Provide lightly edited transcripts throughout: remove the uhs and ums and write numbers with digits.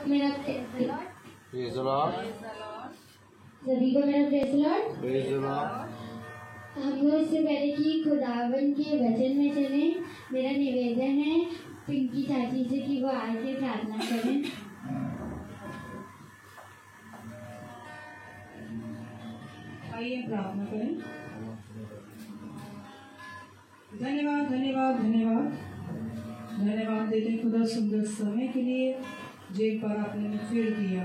मेरा praise the Lord. सभी को मेरा praise the Lord. Praise the Lord. हम लोग इससे पहले कि खुदावन के वचन में चले, मेरा निवेदन है पिंकी चाची से कि वो आके प्रार्थना करें। आइए प्रार्थना करें। धन्यवाद धन्यवाद धन्यवाद धन्यवाद देते हैं खुदा सुंदर समय के लिए जो एक बार आपने हमें फिर दिया।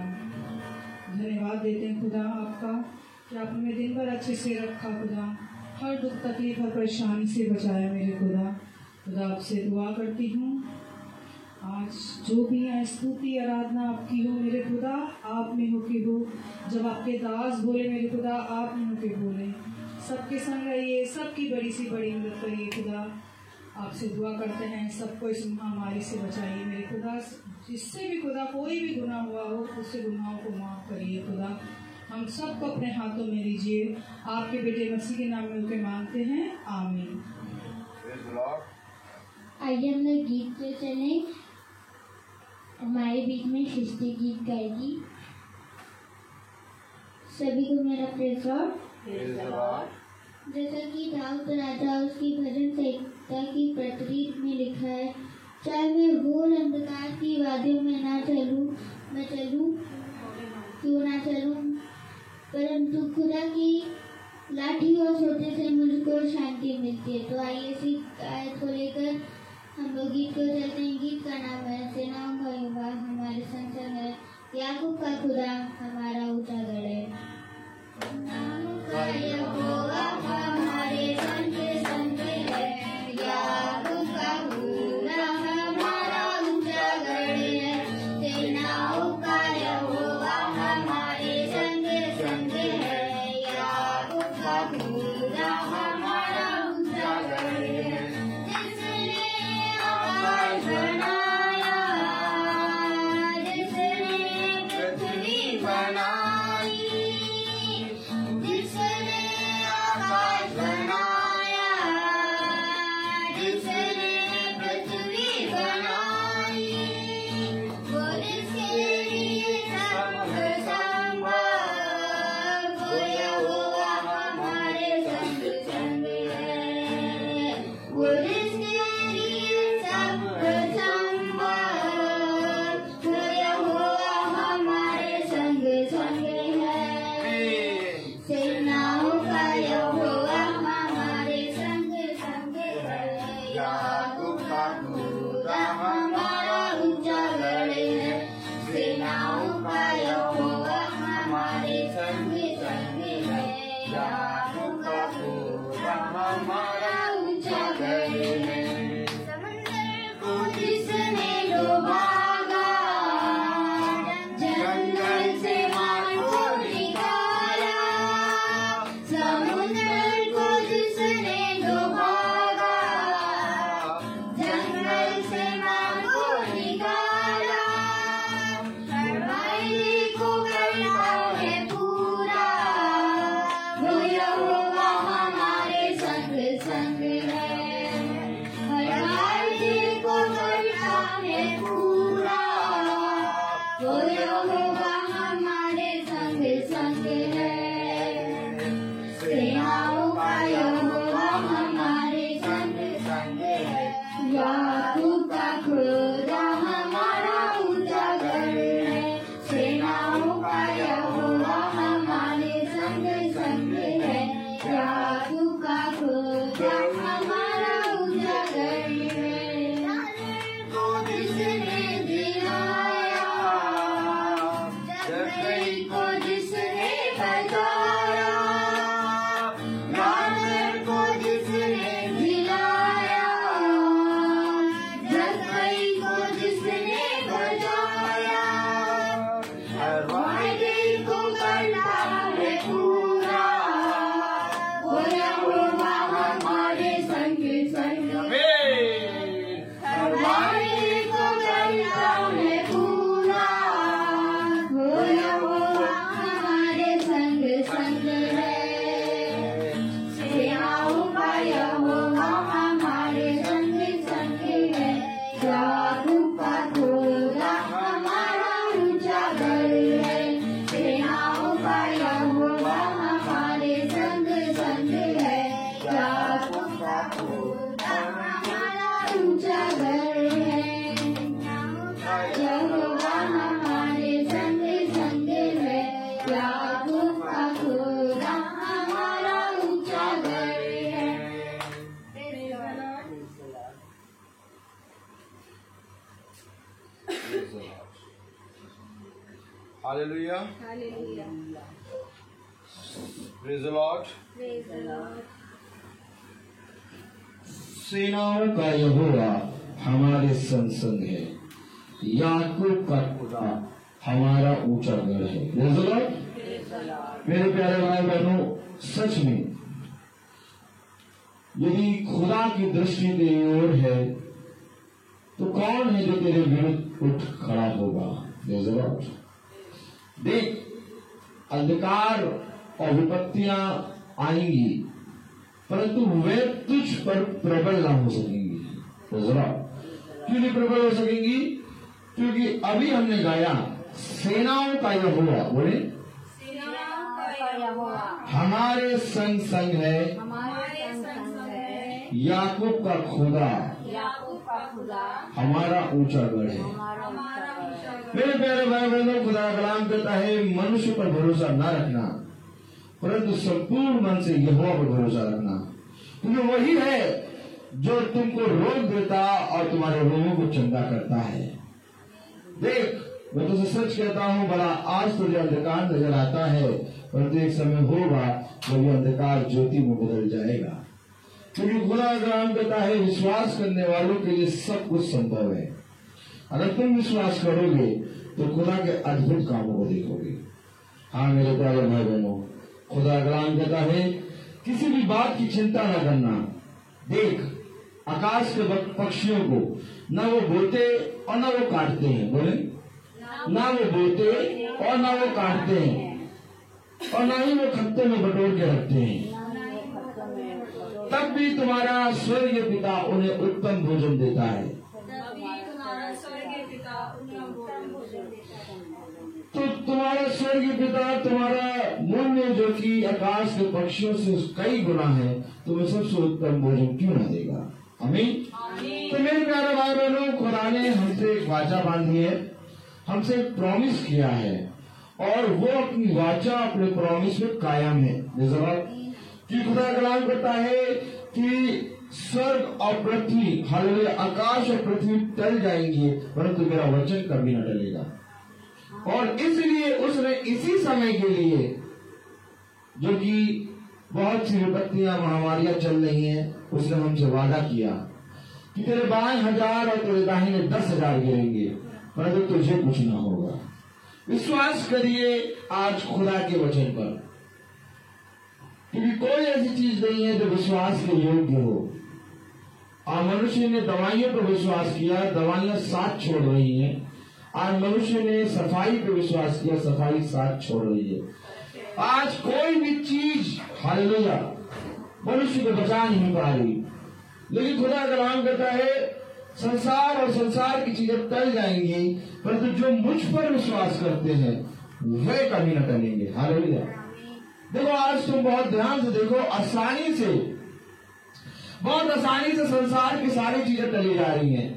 धन्यवाद देते हैं खुदा आपका कि आपने हमें दिन भर अच्छे से रखा। खुदा हर दुख तकलीफ हर परेशानी से बचाया मेरे खुदा। खुदा आपसे दुआ करती हूँ आज जो भी है स्तुति आराधना आपकी हो मेरे खुदा, आप में हो के हो। जब आपके दास बोले मेरे खुदा आप में हो के बोले, सबके संग रहिए, सबकी बड़ी सी बड़ी मदद करिए खुदा। आपसे दुआ करते हैं सबको इस महामारी से बचाइए मेरे खुदा। जिससे भी खुदा कोई भी गुनाह हुआ हो उससे गुनाहों को माफ करिए खुदा। हम सबको अपने हाथों में लीजिए, आपके बेटे मसीह के नाम में होकर मांगते हैं, आमीन। आइए हम लोग गीत पे चलें। हमारे बीच में सृष्टि गीत गाएगी। सभी को मेरा प्रेज़ द लॉर्ड। जैसा कि दाऊद राजा उसकी भजन संहिता की पत्री में लिखा है, चाहे मैं घोर अंधकार की वादियों में ना चलूं, मैं चलूं क्यों ना चलूं, परंतु खुदा की लाठी और सोटे से मुझको शांति मिलती है। तो आइए इसी आयत को लेकर हम लोग गीत को चलते हैं। गीत का नाम है सेनाओं का यहोवा हमारे संग संग है, याकूब का खुदा हमारा ऊंचा गढ़ है। सेनाओं का यहोवा हमारे संग संग है, याकूब का खुदा हमारा ऊंचा गढ़ है। सेनाओं का यहोवा हमारे संग संग है, याकूब का खुदा हमारा ऊंचा गढ़ है। बनाया जिसने पृथ्वी बनाई, जिसने आकाश बनाया, जिसने पृथ्वी बनाई, वो जिसके लिए सब संभव, वो यहोवा हमारे संग संग है। वो जिसके लिए सब संभव, वो यहोवा हमारे संग संग है। सेनाओं का यहोवा हमारे संग संग है, याकूब का खुदा हमारा ऊंचा गढ़ है। सेनाओं का यहोवा हमारे संग संग है, याकूब का खुदा हमारा ऊंचा गढ़ है। समंदर को जिसने डुबागा, जंगल से मार को निकाला, समुद्र को जिसने डुबागा, जंगल से मार को निकाला, हर भाई को करता है पूरा, वो यहोवा हमारे संग संग है। हर भाई को करता है पूरा, वो यहोवा हमारे संग संग है। सेनाओं का यहोवा हमारे संग संग है, याकूब का खुदा हमारा ऊंचा गढ़ है। सेनाओं का यहोवा हमारे संग संग है, याकूब का खुदा हमारा ऊंचा गढ़ है। को जिसने दिलाया, यहोवा हमारे संग संग है, याकूब का खुदा हमारा ऊंचा गढ़ है। Hallelujah. Hallelujah. Praise the Lord. Praise the Lord. सेनाओं का यहोवा हमारे संग संग है, याकूब का खुदा हमारा ऊंचा गढ़ है। Praise the Lord. मेरे प्यारे भाई बहनों, सच में यदि खुदा की दृष्टि तेरी ओर है तो कौन है जो तेरे विरुद्ध उठ खड़ा होगा। Praise the Lord. देख, अंधकार और विपत्तियां आएंगी परंतु वे तुझ पर प्रबल ना हो सकेंगी। क्यों नहीं प्रबल हो सकेंगी? क्योंकि अभी हमने गाया सेनाओं का यहोवा, बोले हमारे संग संग है, याकूब का खुदा हमारा ऊंचा गढ़ है। मेरे प्यारे भाई बहनों, खुदा का कलाम कहता है मनुष्य पर भरोसा न रखना परंतु संपूर्ण मन से यहोवा पर भरोसा रखना, क्योंकि वही है जो तुमको रोक देता और तुम्हारे रोगों को चंगा करता है। देख, मैं तुझे सच कहता हूँ, भला आज तुझे अंधकार नजर आता है परंतु एक समय होगा जब ये अंधकार ज्योति में बदल जाएगा। क्योंकि खुदा का कलाम कहता है विश्वास करने वालों के लिए सब कुछ संभव है। अगर तुम विश्वास करोगे तो खुदा के अद्भुत कामों को देखोगे। हाँ मेरे प्यारे भाई बहनों, खुदा का कलाम कहता है किसी भी बात की चिंता न करना। देख, आकाश के पक्षियों को न वो बोते और न वो काटते हैं, बोले ना वो बोते और न वो काटते हैं और न ही वो खत्ते में बटोर के रखते हैं, तब भी तुम्हारा स्वर्गीय पिता उन्हें उत्तम भोजन देता है। तो तुम्हारा स्वर्गीय पिता तुम्हारा मूल्य जो कि आकाश के पक्षियों से कई गुना है तुम्हें सबसे उत्तम भोजन क्यों न देगा। आमीन। तो मेरे प्यारे भाई बहनों, खुदा ने हमसे एक वाचा बांधी है, हमसे एक प्रॉमिस किया है और वो अपनी वाचा अपने प्रॉमिस में कायम है। कि खुदा कलाम करता है कि स्वर्ग और पृथ्वी, हालेलुया, आकाश और पृथ्वी टल जाएंगे परंतु मेरा वचन कभी न टलेगा। और इसलिए उसने इसी समय के लिए, जो कि बहुत सी विपत्तियां महामारियां चल रही हैं, उसने हमसे वादा किया कि तेरे बाएं 1000 और तेरे दाहिने 10,000 गिरेंगे परंतु तुझे कुछ ना होगा। विश्वास करिए आज खुदा के वचन पर, क्योंकि कोई ऐसी चीज नहीं है जो विश्वास के योग्य हो। आज मनुष्य ने दवाइयों पर विश्वास किया, दवाइयां साथ छोड़ रही हैं। आज मनुष्य ने सफाई पर विश्वास किया, सफाई साथ छोड़ रही है। आज कोई भी चीज, हालेलुया, मनुष्य को बचा नहीं पा रही। लेकिन खुदा का कलाम कहता है संसार और संसार की चीजें टल जाएंगी परंतु जो मुझ पर विश्वास करते हैं वे कभी न टलेंगे। हालेलुया। देखो, आज तुम बहुत ध्यान से देखो, बहुत आसानी से संसार की सारी चीजें टली जा रही हैं।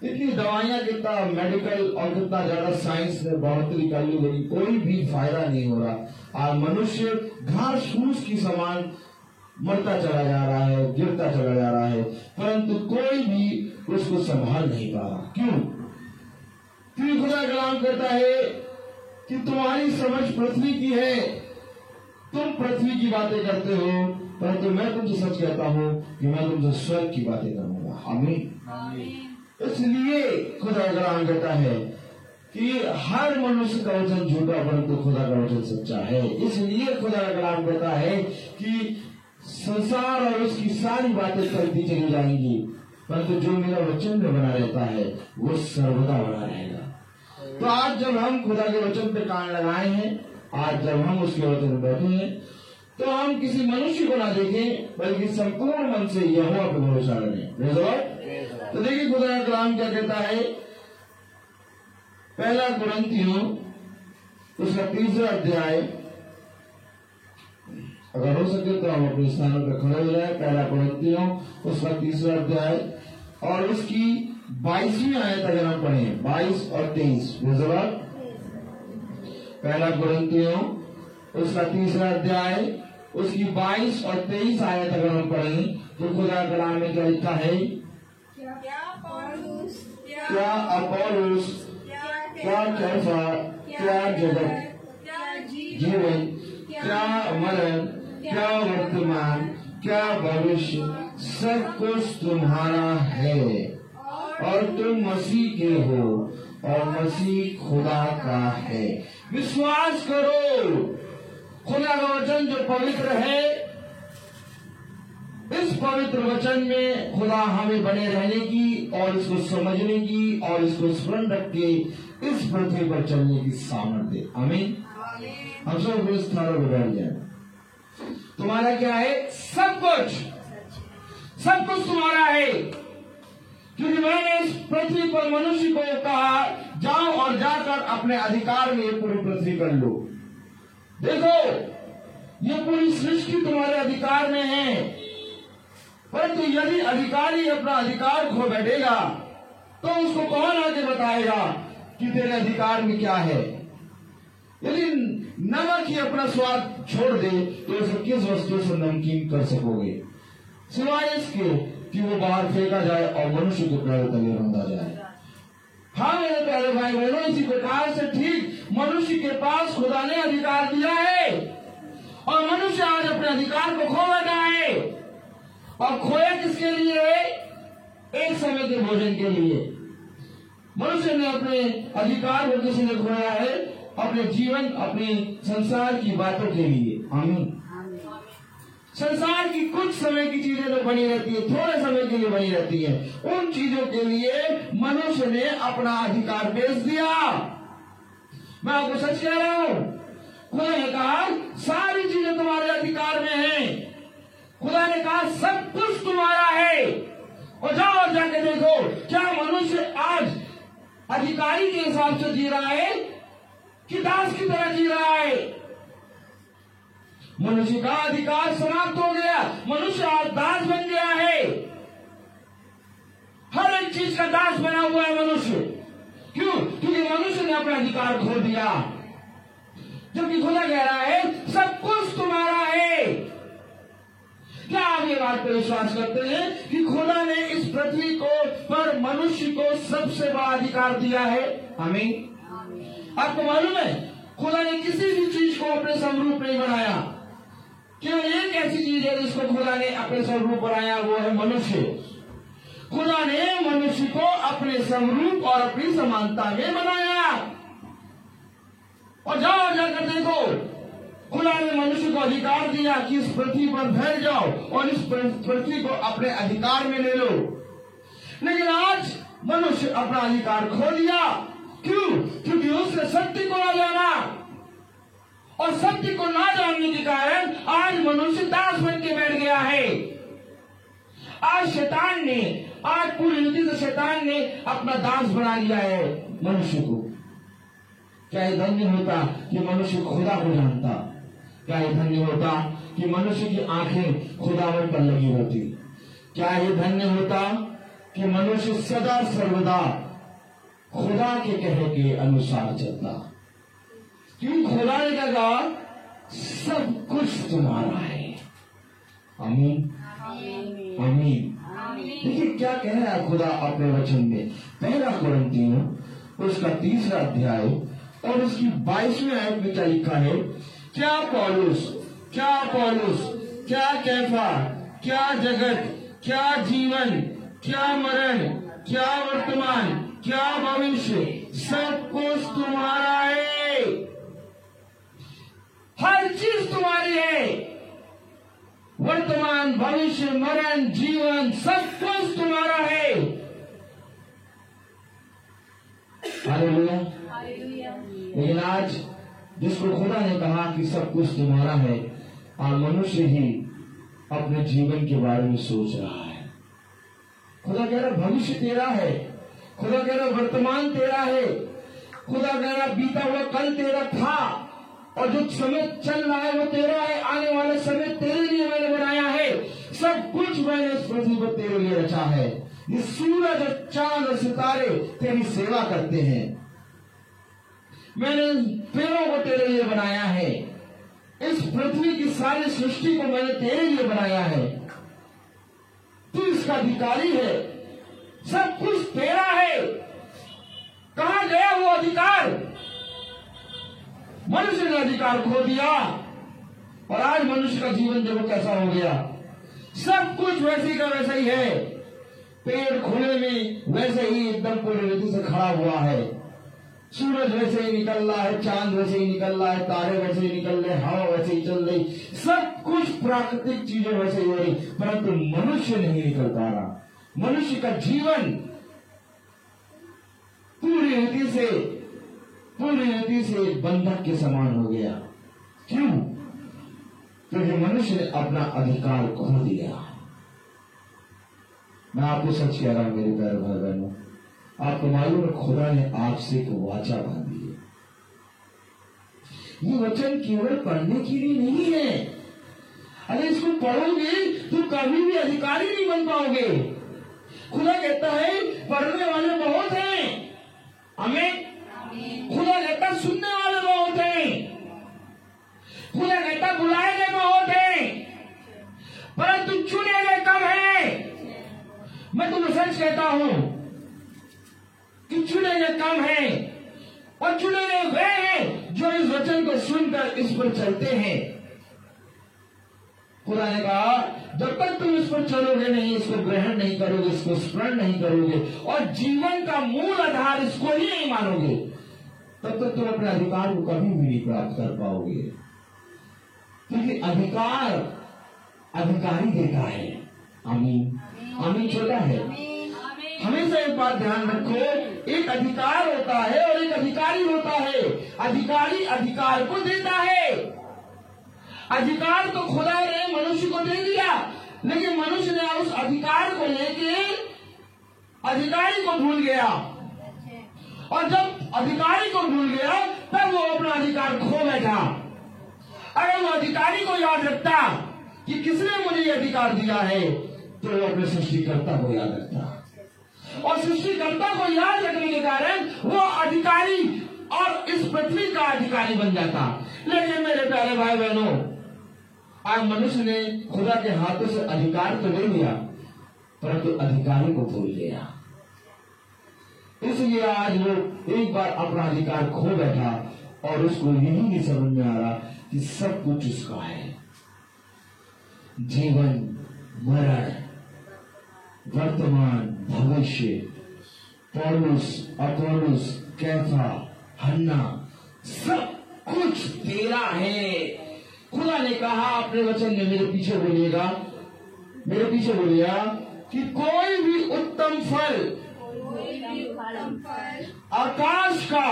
इतनी दवाइयां, कितना मेडिकल और कितना ज्यादा साइंस ने बढ़ोतरी कर ली, लेकिन कोई भी फायदा नहीं हो रहा। आज मनुष्य घास फूस की समान मरता चला जा रहा है, गिरता चला जा रहा है परंतु कोई भी उसको संभाल नहीं पा रहा। क्यों? क्योंकि खुदा कलाम करता है कि तुम्हारी समझ पृथ्वी की है, तुम पृथ्वी की बातें करते हो परंतु मैं तुमसे सच कहता हूं कि मैं तुमसे स्वर्ग की बातें करूंगा। आमीन। इसलिए खुदा कलाम कहता है कि हर मनुष्य का वचन झूठा परंतु खुदा का वचन सच्चा है। इसलिए खुदा कलाम कहता है कि संसार और उसकी सारी बातें चलती चली जाएंगी परंतु जो मेरा वचन में बना रहता है वो सर्वदा बना रहेगा। तो आज जब हम खुदा के वचन पे कान लगाए हैं, आज जब हम उसके वचन में बैठे हैं, तो हम किसी मनुष्य को ना देखें बल्कि संपूर्ण मन से यहोवा पर भरोसा करें। तो देखिए खुदा का कलाम क्या कहता है, पहला कुरिन्थियों उसका 3रा अध्याय, अगर हो सके तो हम अपने स्थानों पर खड़े हो जाए। पहला कुरिन्थियों उसका 3रा अध्याय और उसकी 22वीं आयत अगर हम पढ़ें 22 और 23 पहला कुरिन्थियों उसका 3रा अध्याय उसकी 22 और 23 आयत अगर हम पढ़ें तो खुदा कलाम में क्या लिखा है? क्या अपोलोस, क्या कैफा, क्या जगत, जीवन, क्या मरण, क्या वर्तमान, क्या भविष्य, सब कुछ तुम्हारा है और तुम मसीह के हो और मसीह खुदा का है। विश्वास करो, खुदा का वचन जो पवित्र है, इस पवित्र वचन में खुदा हमें बने रहने की और इसको समझने की और इसको स्मरण रख के इस पृथ्वी पर चलने की सामर्थ्य दे। आमीन। हम सब इस स्थानों पर बैठ जाए। तुम्हारा क्या है? सब कुछ तुम्हारा है, क्योंकि मैंने इस पृथ्वी पर मनुष्य को कहा जाओ और जाकर अपने अधिकार में ये पूरी पृथ्वी कर लो। देखो, ये पूरी सृष्टि तुम्हारे अधिकार में है, परंतु यदि अधिकारी अपना अधिकार खो बैठेगा तो उसको कौन आगे बताएगा कि तेरे अधिकार में क्या है? यदि नमक ही अपना स्वाद छोड़ दे तो उसे किस वस्तु से नमकीन कर सकोगे, सिवाय इसके कि वो बाहर फेंका जाए और मनुष्य के पैरों तले रौंदा जाए। हाँ मेरे प्यारे भाई बहनों, इसी प्रकार से ठीक मनुष्य के पास खुदा ने अधिकार दिया है और मनुष्य आज अपने अधिकार को खो बैठा है। और खोया किसके लिए है? एक समय के भोजन के लिए। मनुष्य ने अपने अधिकार को किसी ने खोया है? अपने जीवन, अपने संसार की बातों के लिए। आमीन। संसार की कुछ समय की चीजें तो बनी रहती है, थोड़े समय के लिए बनी रहती है, उन चीजों के लिए मनुष्य ने अपना अधिकार बेच दिया। मैं आपको सच कह रहा हूं, खुदा ने कहा सारी चीजें तुम्हारे अधिकार में हैं। खुदा ने कहा सब कुछ तुम्हारा है। और जाओ और जाके देखो, क्या मनुष्य आज अधिकारी के हिसाब से जी रहा है कि दास की तरह जी रहा है? मनुष्य का अधिकार समाप्त हो गया, मनुष्य आज दास बन गया है। हर एक चीज का दास बना हुआ है मनुष्य। क्यों? क्योंकि मनुष्य ने अपना अधिकार खो दिया। जबकि खुदा कह रहा है सब कुछ तुम्हारा है। क्या आप ये बात पर विश्वास करते हैं कि खुदा ने इस पृथ्वी को पर मनुष्य को सबसे बड़ा अधिकार दिया है? आमीन। आपको मालूम है, खुदा ने किसी भी चीज को अपने स्वरूप नहीं बनाया। केवल एक ऐसी चीज है जिसको खुदा ने अपने स्वरूप बनाया, वो है मनुष्य। खुदा ने मनुष्य को अपने स्वरूप और अपनी समानता में बनाया। और जाओ जाकर देखो, खुदा ने मनुष्य को अधिकार दिया कि इस पृथ्वी पर फैल जाओ और इस पृथ्वी को अपने अधिकार में ले लो। लेकिन आज मनुष्य अपना अधिकार खो दिया। क्यों? क्योंकि उसने सत्य को न जाना, और सत्य को ना जानने के कारण आज मनुष्य दास बन के बैठ गया है। आज शैतान ने, आज पूरी रीति से शैतान ने अपना दास बना लिया है मनुष्य को। क्या ये धन्य होता कि मनुष्य खुदा को जानता? क्या ये धन्य होता कि मनुष्य की आंखें खुदावन पर लगी होती? क्या ये धन्य होता कि मनुष्य सदा सर्वदा खुदा के कहे के अनुसार चलता? क्योंकि खुदा ने क्या कहा? सब कुछ तुम्हारा है। आमीन, आमीन। देखिए क्या कह रहा है खुदा अपने वचन में। पहला कुरिन्थियों उसका 3रा अध्याय और उसकी 22वीं आयत में क्या लिखा है? क्या पौलुस, क्या अपोलोस, क्या कैफा, क्या जगत, क्या जीवन, क्या मरण, क्या वर्तमान, क्या भविष्य, सब कुछ तुम्हारा है। हर चीज तुम्हारी है। वर्तमान, भविष्य, मरण, जीवन, सब कुछ तुम्हारा है। हालेलुया। लेकिन आज जिसको खुदा ने कहा कि सब कुछ तुम्हारा है, और मनुष्य ही अपने जीवन के बारे में सोच रहा है। खुदा कह रहा भविष्य तेरा है, खुदा कह रहा वर्तमान तेरा है, खुदा कह रहा बीता हुआ कल तेरा था, और जो समय चल रहा है वो तेरा है। आने वाला समय तेरे लिए मैंने बनाया है। सब कुछ मैंने इस पृथ्वी पर तेरे लिए रचा है। ये सूरज और चांद और सितारे तेरी सेवा करते हैं। मैंने पेड़ों को तेरे लिए बनाया है, इस पृथ्वी की सारी सृष्टि को मैंने तेरे लिए बनाया है। तू इसका अधिकारी है, सब कुछ तेरा है। कहां गया वो अधिकार? मनुष्य ने अधिकार खो दिया और आज मनुष्य का जीवन देखो कैसा हो गया। सब कुछ वैसे का वैसा ही है। पेड़ खुले में वैसे ही एकदम पूरी रीति से खड़ा हुआ है, सूरज वैसे ही निकल रहा है, चांद वैसे ही निकल रहा है, तारे वैसे ही निकल रहे, हवा वैसे ही चल रही, सब कुछ प्राकृतिक चीजें वैसे ही हो रही, परंतु मनुष्य नहीं निकल पा रहा। मनुष्य का जीवन पूरी रीति से बंधक के समान हो गया। क्यों? क्योंकि मनुष्य ने अपना अधिकार खो दिया। मैं आपको सच कह रहा हूं मेरे प्यारे भाई बहनों, आपको मालूम है खुदा ने आपसे एक वाचा बांधी है। ये वचन केवल पढ़ने के लिए नहीं है। अगर इसको पढ़ोगे तो कभी भी अधिकारी नहीं बन पाओगे। खुदा कहता है पढ़ने वाले बहुत हैं, हमें खुदा कहता सुनने वाले बहुत हैं, खुदा कहता बुलाए गए बहुत हैं, परंतु चुने गए कम हैं। मैं तुम्हें सच कहता हूं कि चुने गए कम हैं और चुने गए वे हैं जो इस वचन को सुनकर इस पर चलते हैं। खुदा ने कहा जब तक तुम इस पर चलोगे नहीं, इसको ग्रहण नहीं करोगे, इसको स्मरण नहीं करोगे और जीवन का मूल आधार इसको ही नहीं मानोगे, तब तक तुम अपने अधिकार को कभी भी नहीं प्राप्त कर पाओगे। क्योंकि अधिकार अधिकारी देता है। आमीन आमीन छोटा है। हमेशा एक बात ध्यान रखो, एक अधिकार होता है और एक अधिकारी होता है। अधिकारी अधिकार को देता है। अधिकार तो खुदा ने मनुष्य को दे दिया, लेकिन मनुष्य ने उस अधिकार को लेके अधिकारी को भूल गया, और जब अधिकारी को भूल गया तब वो अपना अधिकार खो बैठा। अगर वो अधिकारी को याद रखता कि किसने मुझे ये अधिकार दिया है, तो वो अपने सृष्टिकर्ता को याद रखता, और सृष्टिकर्ता को याद रखने के कारण वो अधिकारी और इस पृथ्वी का अधिकारी बन जाता। लेकिन मेरे प्यारे भाई बहनों, आज मनुष्य ने खुदा के हाथों से अधिकार तो ले लिया, परंतु अधिकारी को भूल गया। इसलिए आज वो एक बार अपना अधिकार खो बैठा और उसको यही नहीं समझ में आ रहा कि सब कुछ उसका है। जीवन, मरण, वर्तमान, भविष्य, पौलुस, अपोलोस, कैफा, हन्ना, सब कुछ तेरा है। खुदा ने कहा अपने वचन में, मेरे पीछे बोलिएगा कि कोई भी उत्तम फल आकाश का,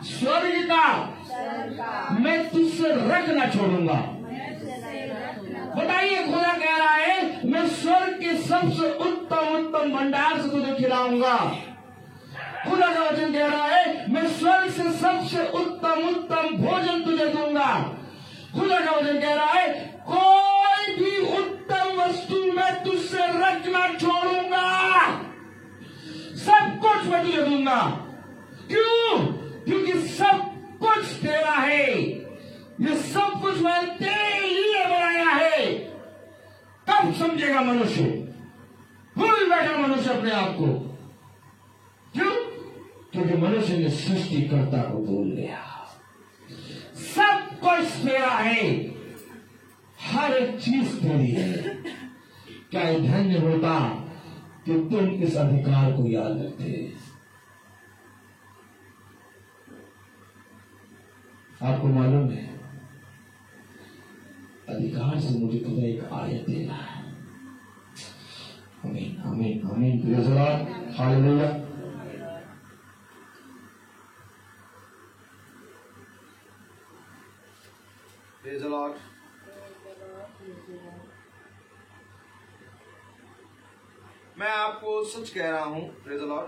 स्वर्ग का मैं तुझसे रख ना छोड़ूंगा। बताइए, खुदा कह रहा है मैं स्वर्ग के सबसे उत्तम भंडार से तुझे खिलाऊंगा। खुदा का वचन कह रहा है मैं स्वर्ग से सबसे उत्तम भोजन तुझे दूंगा। खुदा का वचन कह रहा है कोई भी उत्तम वस्तु मैं तुझसे रखना छोड़ूंगा, सब कुछ मैं तुझे दूंगा। क्यों? क्योंकि सब कुछ तेरा है। ये सब कुछ मैंने तेरे लिए बनाया है। कब समझेगा मनुष्य? भूल बैठा मनुष्य अपने आप को। क्यों? क्योंकि मनुष्य ने सृष्टिकर्ता को भूल गया। सब कुछ तेरा है, हर एक चीज तेरी है। क्या धन्य होता कि तुम इस अधिकार को याद रखते। आपको मालूम है, अधिकार से मुझे खुदा एक आयत दे रहा है। आमीन आमीन आमीन, praise the Lord, hallelujah. Praise the Lord. मैं आपको सच कह रहा हूं, प्रेज़ द लॉर्ड,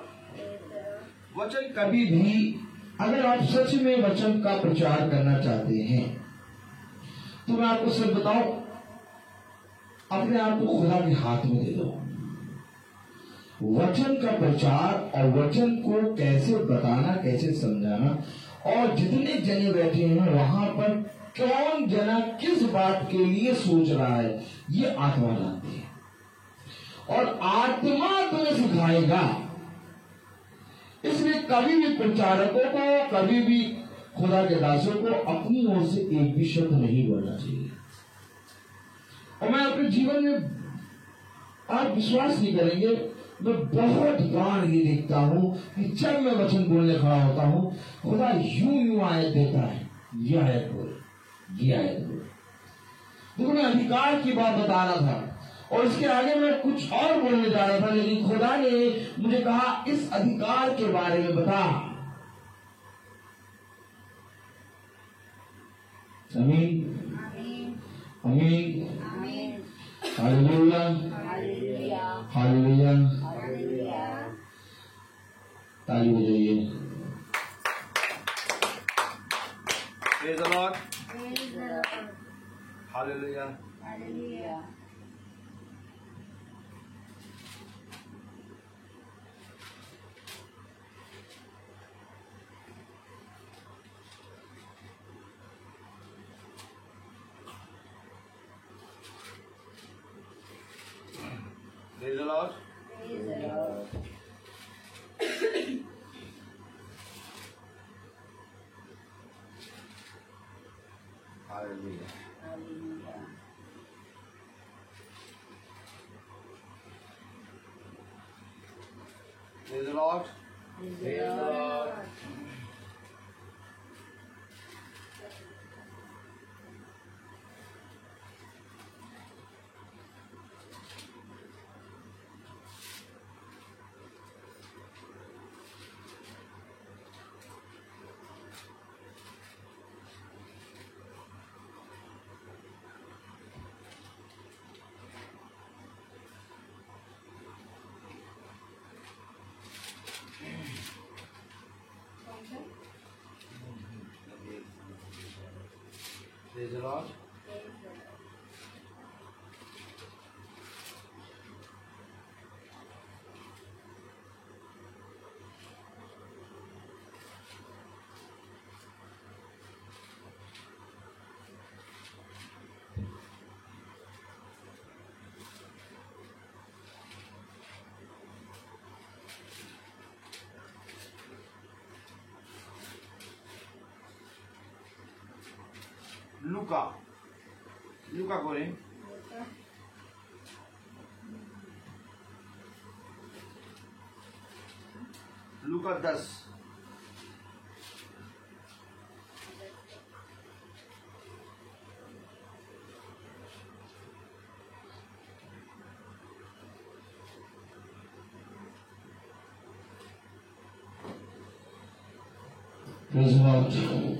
वचन कभी भी, अगर आप सच में वचन का प्रचार करना चाहते हैं, तो मैं आपको सच बताऊं, अपने आप को खुदा के हाथ में दे दो। वचन का प्रचार और वचन को कैसे बताना, कैसे समझाना, और जितने जने बैठे हैं वहां पर कौन जना किस बात के लिए सोच रहा है, ये आत्मा जानती है। और आत्मा तुम्हें सिखाएगा। इसलिए कभी भी प्रचारकों को, कभी भी खुदा के दासों को अपनी ओर से एक भी शब्द नहीं बोलना चाहिए। और मैं अपने जीवन में, आप विश्वास नहीं करेंगे, मैं बहुत बार ये देखता हूं कि जब मैं वचन बोलने खड़ा होता हूं, खुदा यूं आयत देता है, ये आयत बोल, ये आयत बोल। देखो, मैं अधिकार की बात बता रहा था और इसके आगे मैं कुछ और बोलने जा रहा था, लेकिन खुदा ने मुझे कहा इस अधिकार के बारे में बता। आमीन, आमीन, हालेलुया, हालेलुया, ताली बजाइए। Praise the Lord. Hallelujah. Praise the Lord. Hallelujah. Praise the Lord. Praise the Lord. Praise the Lord. लूका बोले। लूका 10।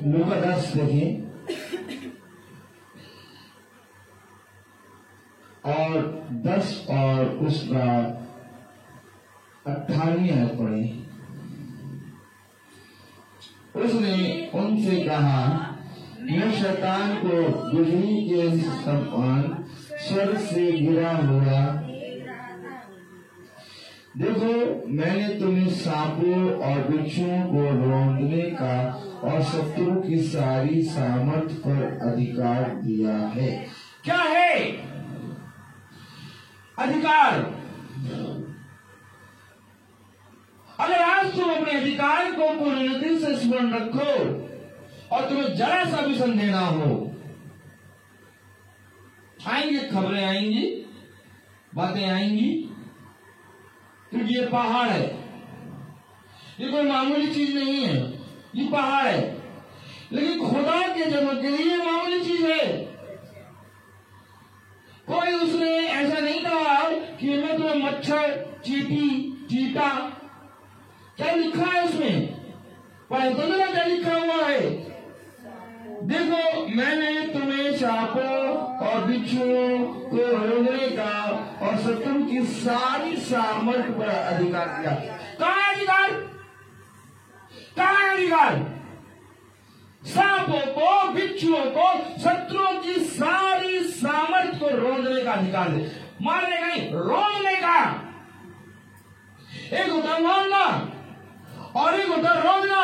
लूका 10 देखिए और 10 और उसका 18वीं आयत पढ़े। उसने उनसे कहा, मैं शैतान को बिजली के समान स्वर्ग से गिरा हुआ देखो, मैंने तुम्हें सांपों और बिच्छुओं को रौंदने का और शत्रु की सारी सामर्थ पर अधिकार दिया है। क्या है अधिकार? अगर आज तुम अपने अधिकार को पूर्णता से स्मरण रखो और तुम्हें जरा सा भी संदेह ना हो, आएंगे खबरें, आएंगी बातें आएंगी, क्योंकि ये पहाड़ है, ये कोई मामूली चीज नहीं है, ये पहाड़ है। लेकिन खुदा के जन्म के लिए मामूली चीज है। कोई उसने ऐसा नहीं कहा कि मैं तुम्हें मच्छर, चींटी, चीता, क्या लिखा है उसमें? पढ़े तो ना क्या लिखा हुआ है? देखो, मैंने तुम्हें सांपों और बिच्छुओं को रोकने का और शत्रु की सारी सामर्थ पर अधिकार दिया। कहाँ है अधिकार? कहाँ है अधिकार? सांपों को, बिच्छुओं को, शत्रुओं की सारी सामर्थ को रोकने का अधिकार दे। मारने का नहीं, रोकने का। एक होता है मारना और एक होता है रोकना।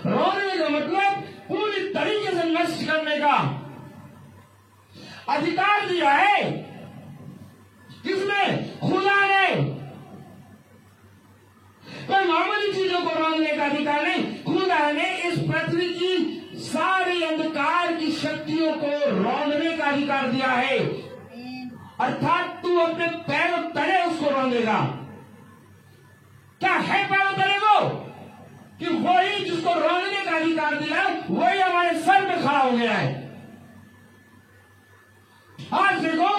रोकने का मतलब पूरी तरीके से नष्ट करने का अधिकार दिया है। किसने? खुदा ने। कोई मामूली चीजों को रोकने का अधिकार नहीं। खुदा ने इस पृथ्वी की सारी अंधकार की शक्तियों को रोकने का अधिकार दिया है। अर्थात तू अपने पैरों तले उसको रोकेगा। क्या है पैरों तले को? कि वही जिसको रोकने का अधिकार दिया वही हमारे सर पे खड़ा हो गया है। आज देखो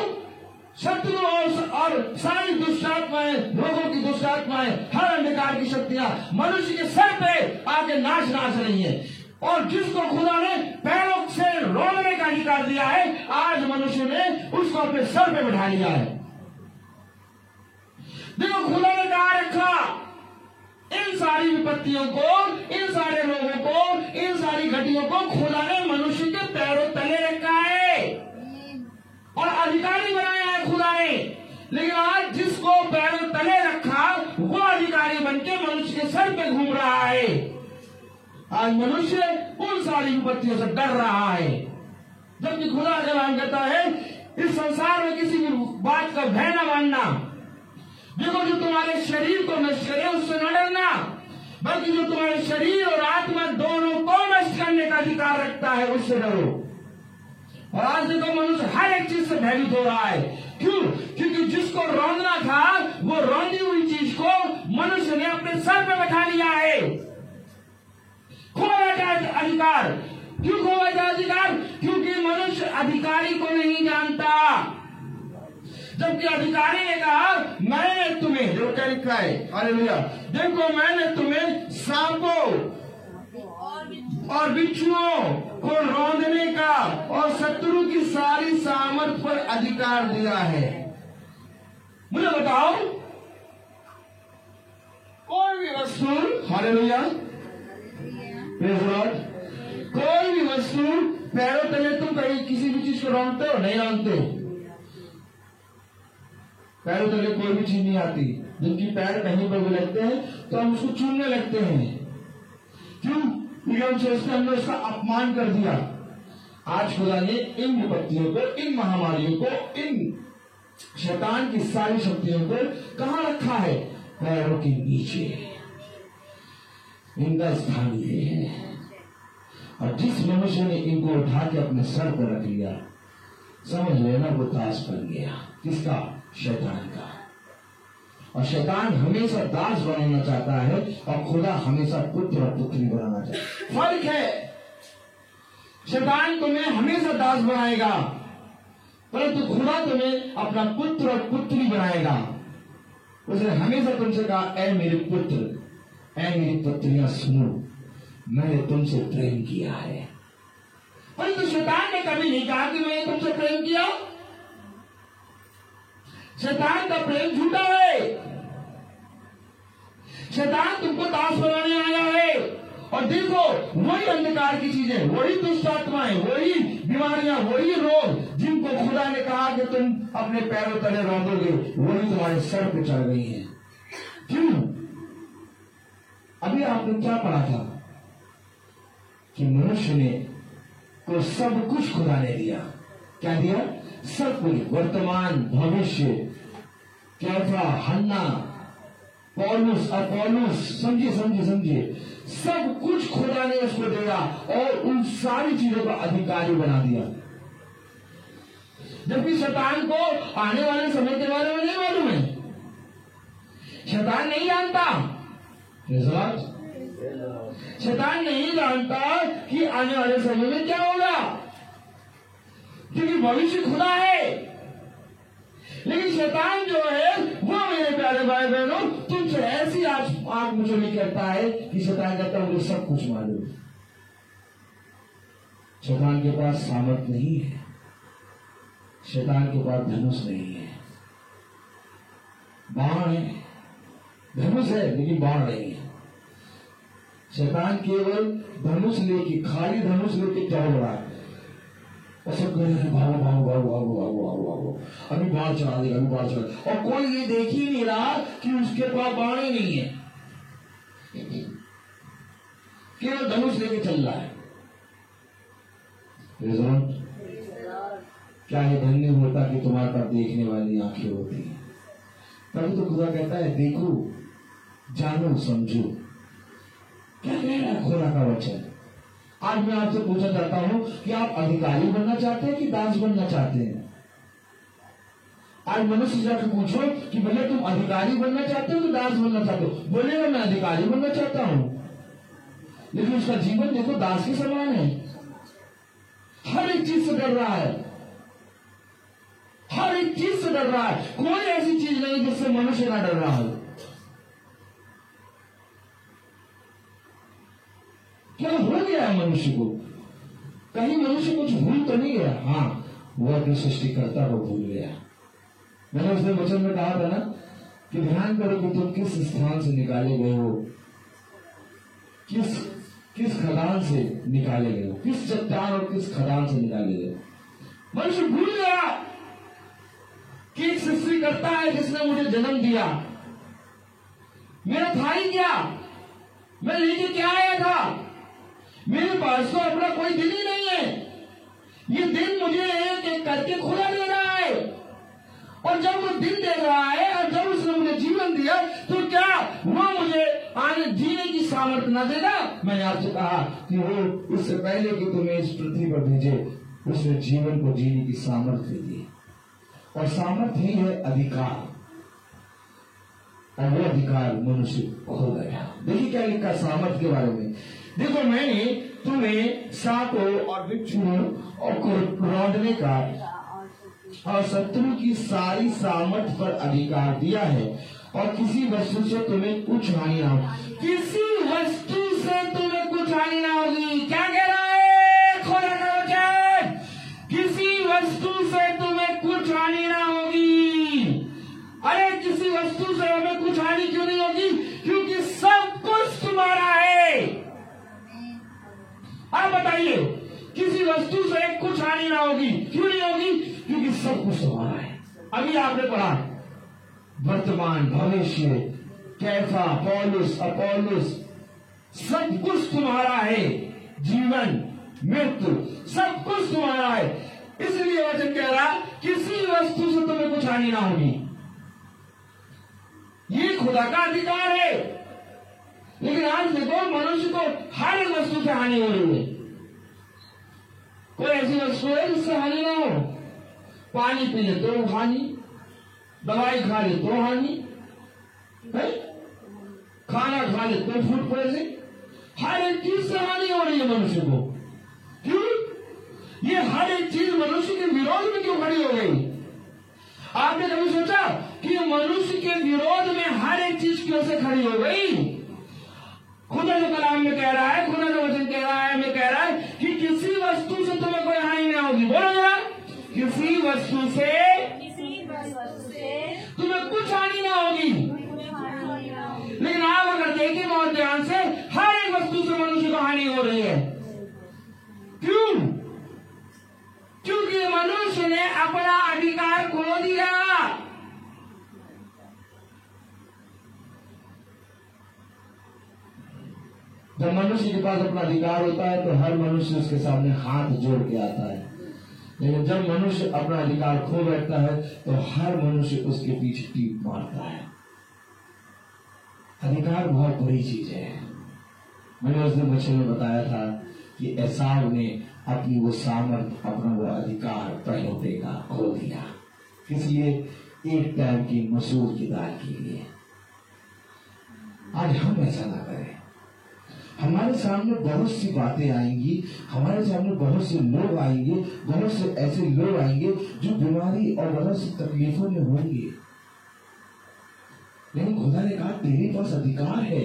शत्रु और सारी दुष्टात्माएं, रोगों की दुष्टात्माएं, हर अंधकार की शक्तियां मनुष्य के सर पे आके नाच रही है। और जिसको खुदा ने पैरों से रोकने का अधिकार दिया है, आज मनुष्य ने उसको अपने सर पे बिठा लिया है। देखो खुदा ने कहा रखा इन सारी विपत्तियों को, इन सारे रोगों को, इन सारी घटियों को खुदा ने मनुष्य के पैरों तले रखा है और अधिकारी बनाया है खुदा ने। लेकिन आज जिसको पैरों तले रखा वो अधिकारी बनके मनुष्य के सर पे घूम रहा है। आज मनुष्य उन सारी विपत्तियों से डर रहा है, जबकि खुदा का नाम कहता है इस संसार में किसी भी बात का भय न मानना। देखो जो तुम्हारे शरीर को नष्ट करे उससे न डरना, बल्कि जो तुम्हारे शरीर और आत्मा दोनों को नष्ट करने का अधिकार रखता है उससे डरो। और आज देखो मनुष्य हर एक चीज से भयभीत हो रहा है। क्यों? क्योंकि जिसको रोकना था वो रोंदी हुई चीज को मनुष्य ने अपने सर पे बैठा लिया है। खो बैठा अधिकार। क्यों खो बैठा अधिकार? क्योंकि मनुष्य अधिकारी को नहीं जानता। जबकि अधिकारी ने कहा मैंने तुम्हें, जो क्या लिखा है, हालेलुया, देखो मैंने तुम्हें सांपों और बिच्छुओं को रौंदने का और शत्रु की सारी सामर्थ पर अधिकार दिया है। मुझे बताओ कोई भी वस्तु, हालेलुया, प्रेज़ लॉर्ड, कोई भी वस्तु पैरों तले तुम कहीं किसी भी चीज को रौंदते हो? नहीं रौंदते। पैरों तले कोई भी चीज नहीं आती। जिनकी पैर कहीं पर भी लगते हैं तो हम उसको चूमने लगते हैं। क्यों? क्योंकि हम सोचते हैं हमने उसका अपमान कर दिया। आज खुदा ने इन विपत्तियों को, इन महामारियों को, इन शैतान की सारी शक्तियों को कहां रखा है? पैरों के नीचे। इनका स्थान ये है। और जिस मनुष्य ने इनको उठा के अपने सर पर रख लिया, समझ लेना वो दास बन गया। किसका? शैतान का। और शैतान हमेशा दास बनाना चाहता है और खुदा हमेशा पुत्र और पुत्री बनाना चाहता है। फर्क है। शैतान तुम्हें हमेशा दास बनाएगा, परंतु खुदा तुम्हें अपना पुत्र और पुत्री बनाएगा। उसने हमेशा तुमसे कहा, ऐ मेरे पुत्र, ऐ मेरी पुत्रियां सुनो, मैंने तुमसे प्रेम किया है। परंतु शैतान ने कभी नहीं कहा कि मैंने तुमसे प्रेम किया। शैतान का प्रेम झूठा है। शैतान तुमको दास बनाने आया है। और देखो वही अंधकार की चीजें, वही दुष्ट आत्माएं, वही बीमारियां, वही रोग जिनको खुदा ने कहा कि तुम अपने पैरों तले रौंदोगे, वही तुम्हारे सर पे चढ़ गई हैं। क्यों? अभी आपने क्या पढ़ा था कि मनुष्य ने को सब कुछ खुदा ने दिया। क्या दिया? सब कुछ। वर्तमान, भविष्य, कैफा, हन्ना, पौलुस, अपौलुस, समझिए, सब कुछ खुदा ने उसको दिया और उन सारी चीजों का अधिकारी बना दिया। जबकि शैतान को आने वाले समय के बारे में नहीं मालूम है। शैतान नहीं जानता। शैतान नहीं जानता कि आने वाले समय में क्या होगा, क्योंकि भविष्य खुदा है। लेकिन शैतान जो है वो, मेरे प्यारे भाई बहनों, तुमसे ऐसी आंख मुझे नहीं करता है कि शैतान कहता है मुझे सब कुछ मालूम। शैतान के पास सामर्थ्य नहीं है। शैतान के पास धनुष नहीं है। बाण है, धनुष है लेकिन बाण नहीं है। शैतान केवल धनुष लेके, खाली धनुष लेके चल रहा है। और सब कह रहे भागो भागो भागो भागो भागो भागो भागो, अभी बाढ़ चला देगा, अभी बाढ़ चला। और कोई ये देख ही नहीं रहा कि उसके पास बाढ़ ही नहीं है, केवल धनुष लेके चल रहा है। क्या है धन्य होता कि तुम्हारे पास देखने वाली आंखें होती हैं। तभी तो खुदा कहता है देखो जानो समझो। क्या कह रहा है खुदा का वचन? आज मैं आपसे पूछना चाहता हूं कि आप अधिकारी बनना चाहते हैं कि दास बनना चाहते हैं? आज मनुष्य जाकर पूछो कि भैया तुम अधिकारी बनना चाहते हो कि दास बनना चाहते हो? बोलेगा मैं अधिकारी बनना चाहता हूं, लेकिन उसका जीवन देखो दास के समान है। हर एक चीज से डर रहा है, हर एक चीज से डर रहा है। कोई ऐसी चीज नहीं जिससे मनुष्य ना डर रहा हो। क्या हो गया है मनुष्य को? कहीं मनुष्य कुछ भूल तो नहीं गया? हाँ, वह अपने सृष्टिकर्ता को भूल गया। मैंने उसने वचन में कहा था ना कि ध्यान करो कि तुम किस स्थान से निकाले गए हो, किस खदान से निकाले गए हो, किस चट्टान और किस खदान से निकाले गए। मनुष्य भूल गया कि एक सृष्टिकर्ता है जिसने मुझे जन्म दिया। मेरा था ही क्या, मैं लेके क्या आया था? मेरे पास तो अपना कोई दिन ही नहीं है। ये दिन मुझे एक एक करके खुदा दे रहा है, और जब वो दिन दे रहा है और जब उसने मुझे जीवन दिया तो क्या वो मुझे आने जीने की सामर्थ्य न देगा? मैंने आपसे कहा कि वो उससे पहले कि तुम्हें इस पृथ्वी पर भेजे उसने जीवन को जीने की सामर्थ्य दी, और सामर्थ्य ही है अधिकार, और वो अधिकार मनुष्य खो गया। देखिए क्या लिखा सामर्थ्य के बारे में। देखो मैंने तुम्हें सांपों और बिच्छुओं और रौंदने का और शत्रु की सारी सामर्थ्य पर अधिकार दिया है, और किसी वस्तु से तुम्हें कुछ हानि ना हो। किसी वस्तु से तुम्हें कुछ हानि ना होगी। क्या कह रहा है खुदा का वचन? किसी वस्तु से तुम्हें कुछ हानि ना होगी। अरे किसी वस्तु से हमें कुछ हानि क्यों नहीं होगी? क्योंकि सब कुछ तुम्हारा है। आप बताइए, किसी वस्तु से कुछ हानि ना होगी, क्यों नहीं होगी? क्योंकि सब कुछ तुम्हारा है। अभी आपने पढ़ा वर्तमान, भविष्य, कैफा, पौलुस, अपोलुस, सब कुछ तुम्हारा है। जीवन, मृत्यु, सब कुछ तुम्हारा है। इसलिए वचन कह रहा किसी वस्तु से तुम्हें कुछ हानि ना होगी। ये खुदा का अधिकार है। लेकिन आज देखो मनुष्य को हर एक वस्तु से हानि हो रही है। कोई ऐसी वस्तु है जिससे हानि ना हो? पानी पी ले तो हानि, दवाई खा ले तो हानि है, खाना खा ले तो फूड पॉइजनिंग, हर एक चीज से हानि हो रही है मनुष्य को। क्यों? ये हर एक चीज मनुष्य के विरोध में क्यों खड़ी हो गई? आपने कभी सोचा कि मनुष्य के विरोध में हर एक चीज क्यों से खड़ी हो गई? खुदा जो कलाम में कह रहा है, खुदा जो वचन कह रहा है, मैं कह रहा है कि किसी वस्तु से तुम्हें कोई हानि नहीं होगी। बोलो जरा, किसी वस्तु से तुम्हें कुछ हानि ना होगी। लेकिन आप अगर देखें बहुत ध्यान से, हर एक वस्तु से मनुष्य को हानि हो रही है। क्यों? क्योंकि मनुष्य ने अपना अधिकार खो दिया। जब मनुष्य के पास अपना अधिकार होता है तो हर मनुष्य उसके सामने हाथ जोड़ के आता है। लेकिन जब मनुष्य अपना अधिकार खो बैठता है तो हर मनुष्य उसके पीछे टीप मारता है। अधिकार बहुत बड़ी चीज है। मैंने उस दिन बच्चे में बताया था कि एसाव ने अपनी वो सामर्थ, अपना वो अधिकार पहलौठे का खो दिया। इसलिए एक टाइम की मसूर की दाल के लिए। आज हम ऐसा ना करें। हमारे सामने बहुत सी बातें आएंगी, हमारे सामने बहुत से लोग आएंगे, बहुत से ऐसे लोग आएंगे जो बीमारी और बहुत सी तकलीफों में होंगे। लेकिन खुदा ने कहा तेरे पास अधिकार है।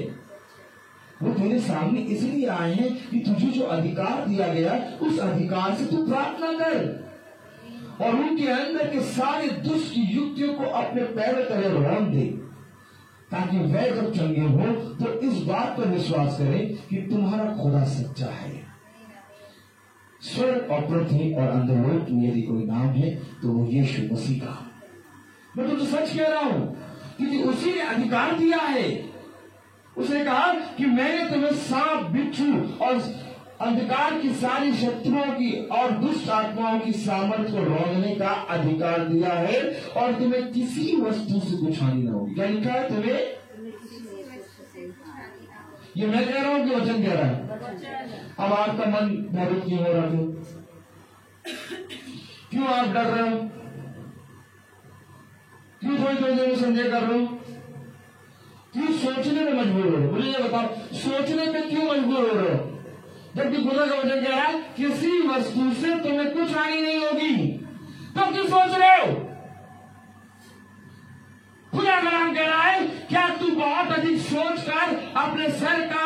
वो तेरे सामने इसलिए आए हैं कि तुझे जो अधिकार दिया गया उस अधिकार से तू प्रार्थना कर और उनके अंदर के सारे दुष्ट की युक्तियों को अपने पैरों तले रौंद दे, ताकि वह जब चंगे हो तो इस बात पर विश्वास करें कि तुम्हारा खुदा सच्चा है। स्वर्ग और पृथ्वी और अंधलोक में यदि कोई नाम है तो वो यीशु मसीह का। मैं तुमसे सच कह रहा हूं, क्योंकि उसी ने अधिकार दिया है। उसने कहा कि मैंने तुम्हें सांप, बिच्छू और अंधकार की सारी शत्रुओं की और दुष्ट आत्माओं की सामर्थ्य को रोकने का अधिकार दिया है, और तुम्हें किसी वस्तु से कुछ हानि न होगी। क्या लिखा है? तुम्हें, ये मैं कह रहा हूं कि वचन कह रहा है। अब आपका मन भयभीत क्यों हो रहा है? क्यों आप डर रहे हो? क्यों थोड़ी थोड़ी देर में संदेह कर रहे हो? क्यों सोचने में मजबूर हो रहे हो? मुझे ये बताओ, सोचने पे क्यों मजबूर हो रहे हो? जबकि खुदा का वचन कह रहा है किसी वस्तु से तुम्हें कुछ हानि नहीं होगी, तो क्यों सोच रहे हो? खुदा का नाम कह रहा है, क्या तू बहुत अधिक सोचकर अपने सर का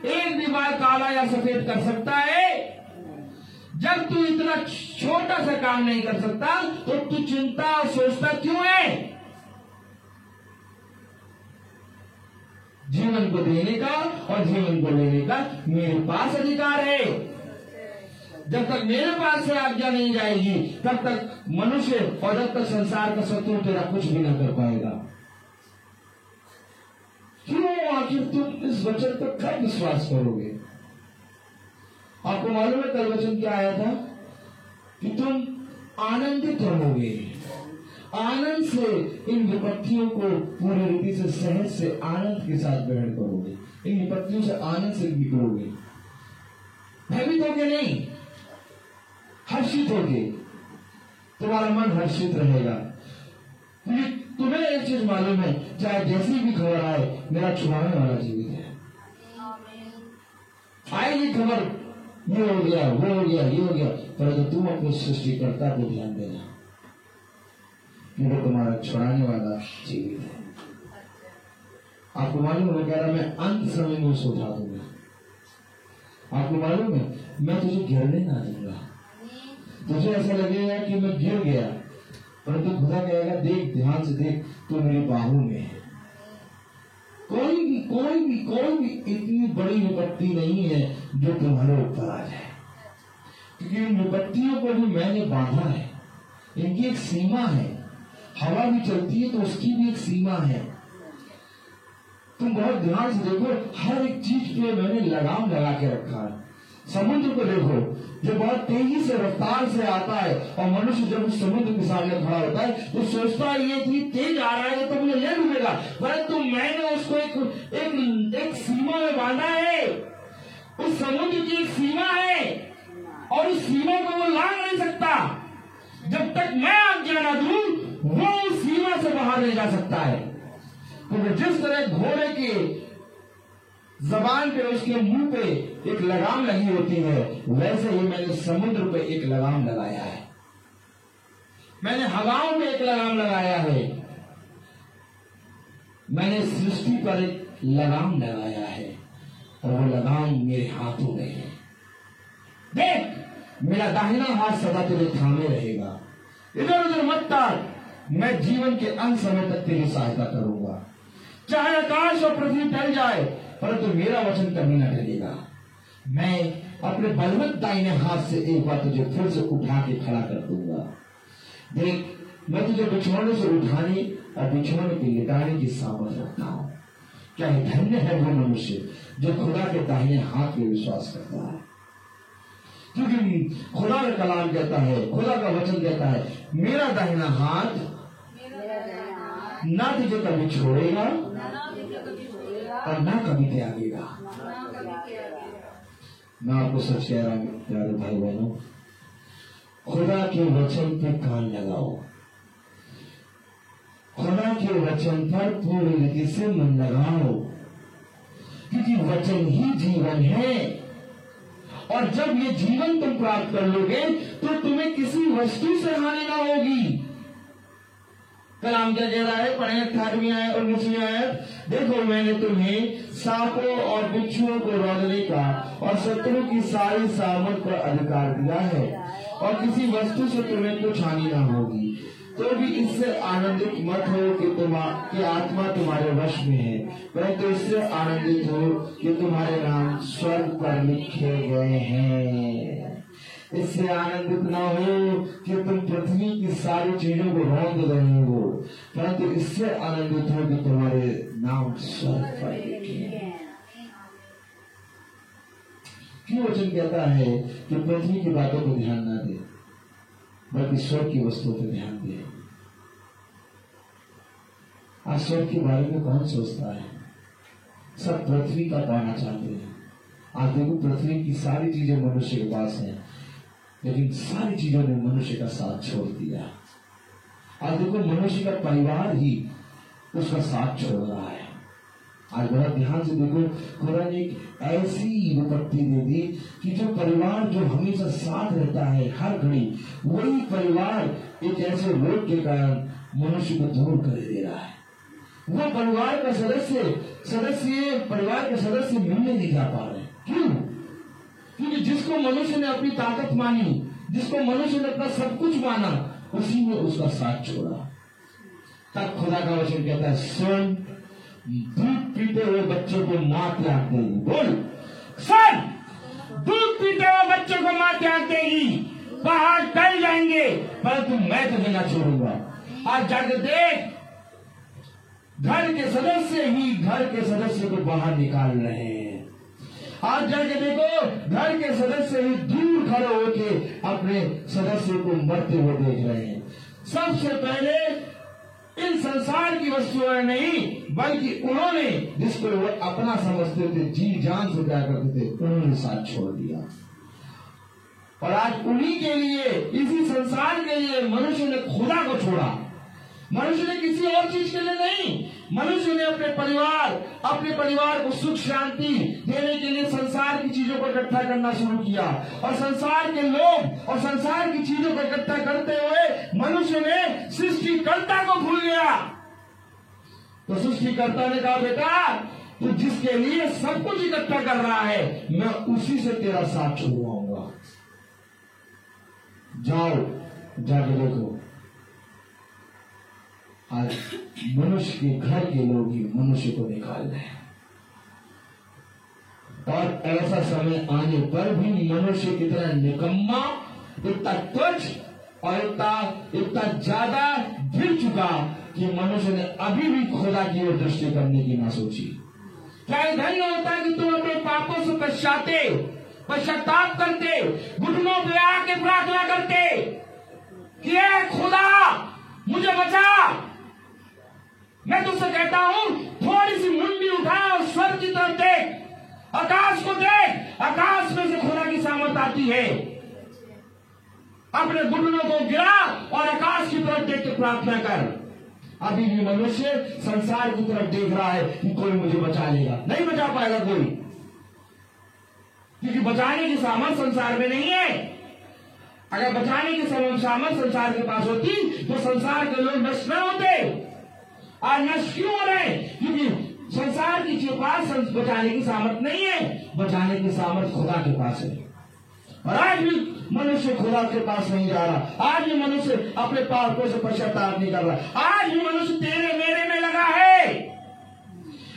एक भी बाल काला या सफेद कर सकता है? जब तू इतना छोटा सा काम नहीं कर सकता तो तू चिंता और सोचता क्यों है? जीवन को देने का और जीवन को लेने का मेरे पास अधिकार है। जब तक मेरे पास से आज्ञा नहीं जाएगी तब तक मनुष्य और जब तक संसार का शत्रु तेरा कुछ भी न कर पाएगा। क्यों आखिर तुम इस वचन पर कब विश्वास करोगे? आपको मालूम है कल वचन क्या आया था कि तुम आनंदित रहोगे, आनंद से इन विपत्तियों को पूरी रीति से सहज से आनंद के साथ ग्रहण करोगे, इन विपत्तियों से आनंद से निकलोगे, भयभीत होगे नहीं, हर्षित होगे, तुम्हारा मन हर्षित रहेगा। तुम्हें एक चीज मालूम है, चाहे जैसी भी खबर आए, मेरा छुड़ाने वाला जीवित है। आएगी खबर, ये हो गया, वो हो गया, ये हो गया, परंतु तुम अपने सृष्टिकर्ता को ध्यान देना, क्योंकि तुम्हारा छुड़ाने वाला जीवित है। आपको मालूम है, कह रहा मैं अंत समय में उसे उठा दूंगा। आपको मालूम है, मैं तुझे गिरने ना दूंगा। तुझे ऐसा लगेगा कि मैं गिर गया, परंतु खुदा कहेगा देख, ध्यान से देख, तू मेरी बाहों में है। कोई भी इतनी बड़ी विपत्ति नहीं है जो तुम्हारे ऊपर आ जाए, क्योंकि इन विपत्तियों को भी मैंने बांधा है। इनकी एक सीमा है। हवा भी चलती है तो उसकी भी एक सीमा है। तुम बहुत ध्यान से देखो, हर एक चीज पे मैंने लगाम लगा के रखा है। समुद्र को देखो, जो बहुत तेजी से रफ्तार से आता है, और मनुष्य जब उस समुद्र के सामने खड़ा होता है तो सोचता है ये इतनी तेज आ रहा है तो मुझे ले डूबेगा, परंतु मैंने उसको एक सीमा में बांधा है। उस समुद्र की एक सीमा है और उस सीमा को वो लांघ नहीं सकता। जब तक मैं आज्ञा ना दूं वो उस सीमा से बाहर नहीं जा सकता है। क्योंकि जिस तरह घोड़े के जबान पे, उसके मुंह पे एक लगाम लगी होती है, वैसे ही मैंने समुद्र पे एक लगाम लगाया है। मैंने हवाओं में एक लगाम लगाया है। मैंने सृष्टि पर एक लगाम लगाया है, और वो लगाम मेरे हाथों में है। देख, मेरा दाहिना हाथ सदा तेरे थामे रहेगा, इधर उधर मत ताक। मैं जीवन के अंत समय तक तेरी सहायता करूंगा। चाहे आकाश और पृथ्वी टल जाए, परंतु मेरा वचन कभी न टलेगा। मैं अपने बलवंत दाहिने हाथ से एक बार तुझे फिर से उठा के खड़ा कर दूंगा। देख, मैं तुझे बिछौने से उठाने और बिछौने पे लिटाने की सामर्थ रखता हूं। क्या है धन्य है वो मनुष्य जो खुदा के दाहिने हाथ में विश्वास करता है। क्योंकि खुदा का कलाम कहता है, खुदा का वचन कहता है, मेरा दाहिना हाथ ना तुझे कभी छोड़ेगा और ना कभी त्यागेगा। मैं आपको सच कह रहा हूं प्यारे भाई बहनों, खुदा के वचन पे कान लगाओ, खुदा के वचन पर पूरी रीति से मन लगाओ, क्योंकि वचन ही जीवन है। और जब ये जीवन तुम प्राप्त कर लोगे तो तुम्हें किसी वस्तु से हानि ना होगी। कलाम क्या कह रहा है, पढ़ें 18वीं आयत और 19वीं आयत। देखो, मैंने तुम्हें सांपों और बिच्छुओं को रोकने का और शत्रु की सारी सामर्थ पर अधिकार दिया है, और किसी वस्तु से तुम्हें कुछ हानि ना होगी। तो भी इससे आनंदित मत हो कि आत्मा तुम्हारे वश में है, परंतु इससे आनंदित हो कि तुम्हारे नाम स्वर्ग पर लिखे गए हैं। इससे आनंदित ना हो कि तुम पृथ्वी की सारी चीजों को रौंद रहे हो, परंतु इससे आनंदित हो कि तुम्हारे नाम स्वर्ग पर लिखे हैं। क्यों वचन कहता है कि पृथ्वी की बातों को ध्यान ना दे, बल्कि स्वर्ग की वस्तुओं पर ध्यान दे। आज स्वर्ग के बारे में कौन सोचता है? सब पृथ्वी का पाना चाहते हैं। आज देखो, पृथ्वी की सारी चीजें मनुष्य के पास हैं, लेकिन सारी चीजों ने मनुष्य का साथ छोड़ दिया। आज देखो, मनुष्य का परिवार ही उसका साथ छोड़ रहा है। आज बड़ा ध्यान से देखो, खुदा ने एक ऐसी विपत्ति दे दी कि जो परिवार जो हमेशा साथ रहता है हर घड़ी, वही परिवार एक ऐसे रोग के कारण मनुष्य को दूर कर दे रहा है। वो परिवार का परिवार के सदस्य मिलने नहीं जा पा रहे। क्यों? क्योंकि जिसको मनुष्य ने अपनी ताकत मानी, जिसको मनुष्य ने अपना सब कुछ माना, उसी ने उसका साथ छोड़ा। तब खुदा का वचन कहता है, सुन, दूध पीते हुए बच्चों को मां त्याग देगी। बोल, सुन, दूध पीते हुए बच्चों को मां त्याग देगी। पहाड़ टल जाएंगे, परंतु मैं तुझे ना छोड़ूंगा। आज जाके देख, घर के सदस्य को बाहर निकाल रहे हैं। आज जाके देखो, घर के सदस्य ही दूर खड़े होके अपने सदस्य को मरते हुए देख रहे हैं। सबसे पहले इन संसार की वस्तुएं नहीं, बल्कि उन्होंने जिसको वो अपना समझते थे, जी जान से प्यार करते थे, उन्होंने साथ छोड़ दिया। और आज उन्हीं के लिए, इसी संसार के लिए मनुष्य ने खुदा को छोड़ा। मनुष्य ने किसी और चीज के लिए नहीं, मनुष्य ने अपने परिवार को सुख शांति देने के लिए संसार की चीजों को इकट्ठा करना शुरू किया। और संसार के लोग और संसार की चीजों को इकट्ठा करते हुए मनुष्य ने सृष्टिकर्ता को भूल गया। तो सृष्टिकर्ता ने कहा, बेटा, तू जिसके लिए सब कुछ इकट्ठा कर रहा है, मैं उसी से तेरा साथ छुड़वाऊंगा। जाओ, जाके देखो, आज मनुष्य के घर के लोग ही मनुष्य को निकाल रहे हैं। और ऐसा समय आने पर भी मनुष्य इतना निकम्मा, इतना तुच्छ और इतना ज्यादा गिर चुका कि मनुष्य ने अभी भी खुदा की ओर दृष्टि करने की ना सोची। क्या धन्य होता कि तुम अपने पापों से पश्चाताप करते, घुटनों पे आके प्रार्थना करते कि हे खुदा, मुझे बचा। मैं तुझसे कहता हूं, थोड़ी सी मुंडी उठा और स्वर्ग की तरफ देख, आकाश को देख। आकाश में से खुदा की सामर्थ आती है। अपने घुटनों को गिरा और आकाश की तरफ देख के प्रार्थना कर। अभी भी मनुष्य संसार की तरफ देख रहा है कि कोई मुझे बचा लेगा। नहीं बचा पाएगा कोई, क्योंकि बचाने की सामर्थ संसार में नहीं है। अगर बचाने की सामर्थ संसार के पास होती तो संसार के लोग नष्ट न होते। आज नष्ट क्यों हो रहे हैं? क्योंकि संसार के पास बचाने की सामर्थ नहीं है, बचाने की सामर्थ खुदा के पास है। और आज भी मनुष्य खुदा के पास नहीं जा रहा। आज भी मनुष्य अपने पापों से पश्चाताप नहीं कर रहा। आज भी मनुष्य तेरे मेरे में लगा है।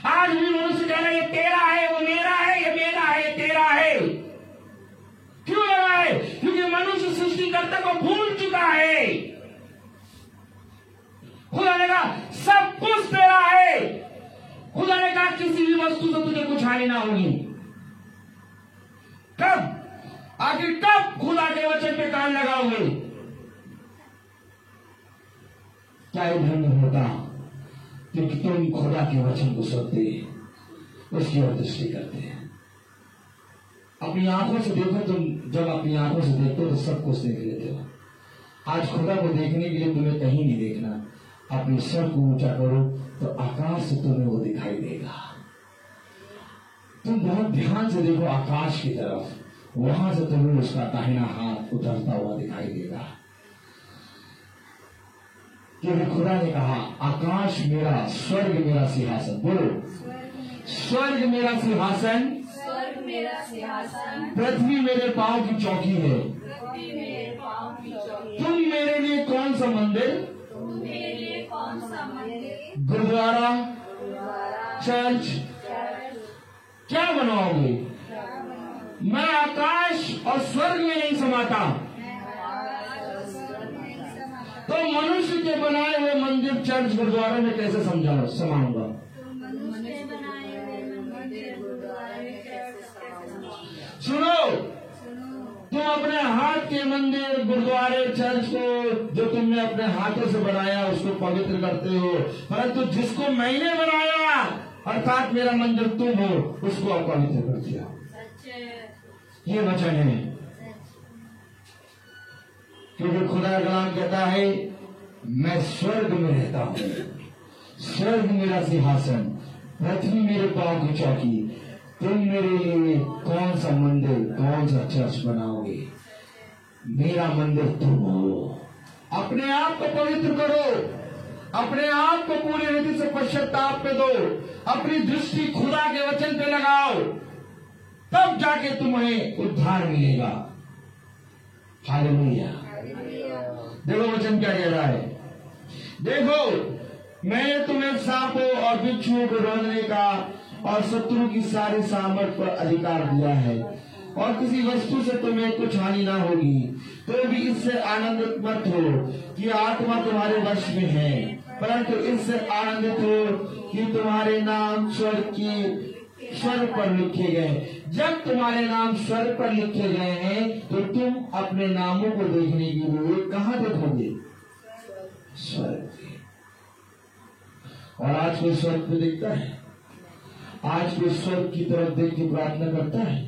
आज भी मनुष्य कह रहा है, ये तेरा है, वो मेरा है, ये मेरा है, ये तेरा है। क्यों लगा है? क्योंकि मनुष्य सृष्टिकर्ता को भूल चुका है। खुदा ने कहा सब कुछ तेरा है। खुदा ने कहा किसी भी वस्तु से तुझे कुछ हानि ना होगी। कब? आखिर कब खुदा के वचन पे कान लगाओगे? क्या ये धन्य होता क्योंकि तुम खुदा के वचन को सुनते, उसकी ओर दृष्टि करते हैं। अपनी आंखों से देखो, तुम जब अपनी आंखों से देखते हो तो सब कुछ देख लेते हो। आज खुदा को देखने के लिए तुम्हें कहीं नहीं देखना, अपने सर को ऊंचा करो तो आकाश से तुम्हें वो दिखाई देगा। तुम बहुत ध्यान से देखो आकाश की तरफ, वहां से तुम्हें उसका दाहिना हाथ उतरता हुआ दिखाई देगा। क्योंकि खुदा ने कहा आकाश मेरा, स्वर्ग मेरा सिंहासन। बोलो, स्वर्ग मेरा सिंहासन, स्वर्ग मेरा सिंहासन, पृथ्वी मेरे पांव की चौकी है। पृथ्वी मेरे पांव की चौकी। तुम मेरे लिए कौन सा मंदिर? तुम मेरे लिए कौन सा मंदिर? गुरुद्वारा, चर्च क्या बनाओगे? मैं आकाश और स्वर्ग में नहीं समा समाता। तो मनुष्य के बनाए हुए मंदिर, चर्च, गुरुद्वारे में कैसे समाऊंगा? सुनो, तुम अपने हाथ के मंदिर, गुरुद्वारे, चर्च को जो तुमने अपने हाथों से बनाया उसको पवित्र करते हो, परंतु जिसको मैंने बनाया अर्थात मेरा मंदिर तुम हो, उसको अपवित्र कर दिया। ये वचन है, क्योंकि खुदा का कलाम कहता है मैं स्वर्ग में रहता हूँ, स्वर्ग मेरा सिंहासन, पृथ्वी मेरे पांव की चौकी। तुम मेरे लिए कौन सा मंदिर, कौन सा चर्च बनाओगे? मेरा मंदिर तुम हो। अपने आप को पवित्र करो, अपने आप को पूरी रीति से पश्चाताप पे दो, अपनी दृष्टि खुदा के वचन पे लगाओ, तब जाके तुम्हें उद्धार मिलेगा। हालेलुया। देखो वचन क्या कह रहा है। देखो मैंने तुम्हें सांपों और बिच्छुओं को रोकने का और शत्रु की सारी सामर्थ पर अधिकार दिया है, और किसी वस्तु से तुम्हें कुछ हानि ना होगी। तो भी इससे आनंदित मत हो कि आत्मा तुम्हारे वश में है, परंतु इससे आनंदित हो कि तुम्हारे नाम स्वर्ग पर लिखे गए। जब तुम्हारे नाम स्वर्ग पर लिखे गए हैं तो तुम अपने नामों को देखने के लिए कहाँ देखोगे? स्वर्ग पे। और आज कोई स्वर्ग पे देखता है? आज कोई स्वर्ग की तरफ देख के प्रार्थना करता है?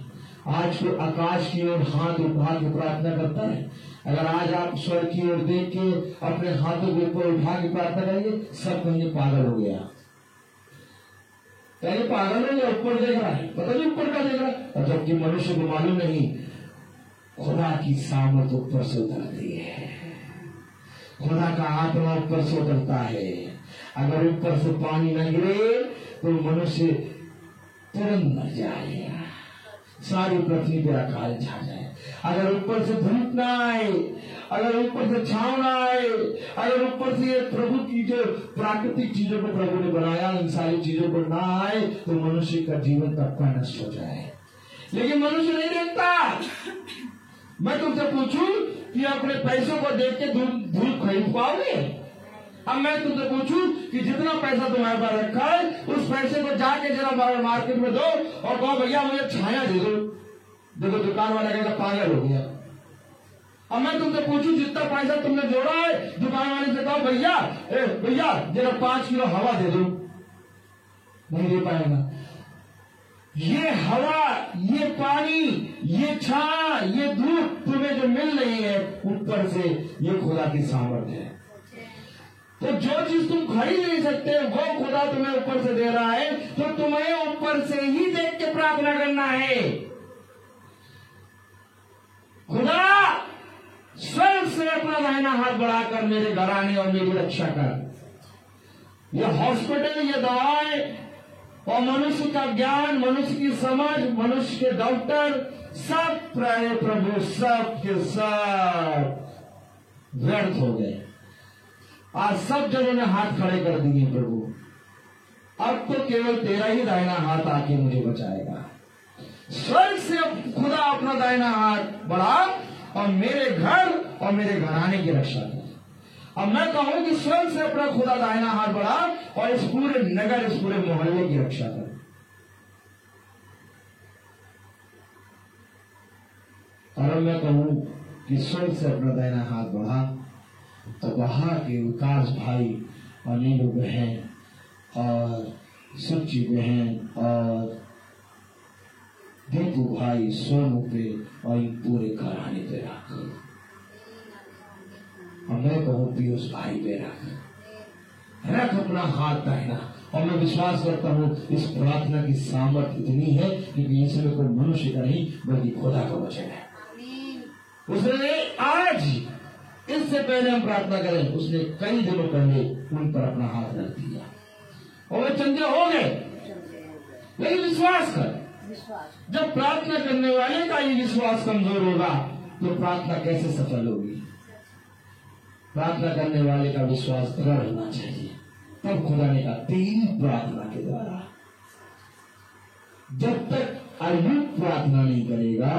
आज कोई आकाश की ओर हाथ उठा के प्रार्थना करता है? अगर आज आप स्वर्ग की ओर देख के अपने हाथों के ऊपर उठा के प्रार्थना करेंगे, सब कहेंगे पागल हो गया। पहले पागल हो गया, ऊपर देख रहा है, पता नहीं ऊपर का देख रहा है, और जबकि मनुष्य को मालूम नहीं खुदा की सामर्थ ऊपर से उतरती है, खुदा का आत्मा ऊपर से उतरता है। अगर ऊपर से पानी न गिरे तो मनुष्य तुरंत मर जाएगा, सारी पृथ्वी पर अकाल छा जाए। अगर ऊपर से धूप ना आए, अगर ऊपर से छांव ना आए, अगर ऊपर से ये प्रभु की जो प्राकृतिक चीजों को प्रभु ने बनाया इन सारी चीजों को ना आए तो मनुष्य का जीवन तब का नष्ट हो जाए। लेकिन मनुष्य नहीं देखता। मैं तुमसे पूछूं कि अपने पैसों को देख के धूप खरीद पाओगे? अब मैं तुमसे पूछूं कि जितना पैसा तुम्हारे पास रखा है उस पैसे को जाके जरा मार्केट में दो और कहो भैया मुझे छाया दे दो। देखो दुकान वाला कहेगा पागल हो गया। अब मैं तुमसे पूछूं जितना पैसा तुमने जोड़ा है, दुकान वाले से कहो भैया जरा 5 किलो हवा दे दो, नहीं दे पाएगा। ये हवा, ये पानी, ये छाया, ये धूप तुम्हें जो मिल रही है ऊपर से, ये खुदा की सामर्थ्य है। तो जो चीज तुम खरीद नहीं सकते वो खुदा तुम्हें ऊपर से दे रहा है, तो तुम्हें ऊपर से ही देख के प्रार्थना करना है। खुदा स्वर्ग से अपना दाहिना हाथ बढ़ाकर मेरे घराने और मेरी रक्षा कर। ये हॉस्पिटल, ये दवाएं और मनुष्य का ज्ञान, मनुष्य की समझ, मनुष्य के डॉक्टर, सब प्रभु सब के सब व्यर्थ हो गए। आज सब जगह ने हाथ खड़े कर दिए प्रभु, अब तो केवल तेरा ही दाहिना हाथ आके मुझे बचाएगा। स्वर्ग से खुदा अपना दाहिना हाथ बढ़ा और मेरे घर और मेरे घराने की रक्षा कर। अब मैं कहूं कि स्वर्ग से अपना खुदा दाहिना हाथ बढ़ा और इस पूरे नगर, इस पूरे मोहल्ले की रक्षा कर। और मैं कहूं कि स्वर्ग से अपना दाहिना हाथ बढ़ा तो वहां के विकास भाई और नीलू बहन और सुची बहन और दीपू भाई सोनू पे और इन पूरे घराने पे रख। और मैं कहूं पीयूष भाई पे रख अपना हाथ दाहिना। और मैं विश्वास करता हूं इस प्रार्थना की सामर्थ्य इतनी है कि इसमें कोई मनुष्य का नहीं बल्कि खुदा का वचन है। उसने आज, इससे पहले हम प्रार्थना करें, उसने कई दिनों पहले उन पर अपना हाथ रख दिया और वे चंगे हो गए। लेकिन विश्वास कर, जब प्रार्थना करने वाले का ये विश्वास कमजोर होगा तो प्रार्थना कैसे सफल होगी? प्रार्थना करने वाले का विश्वास दृढ़ होना चाहिए। तब खुदा ने कहा तेरी प्रार्थना के द्वारा, जब तक अयुक्त प्रार्थना नहीं करेगा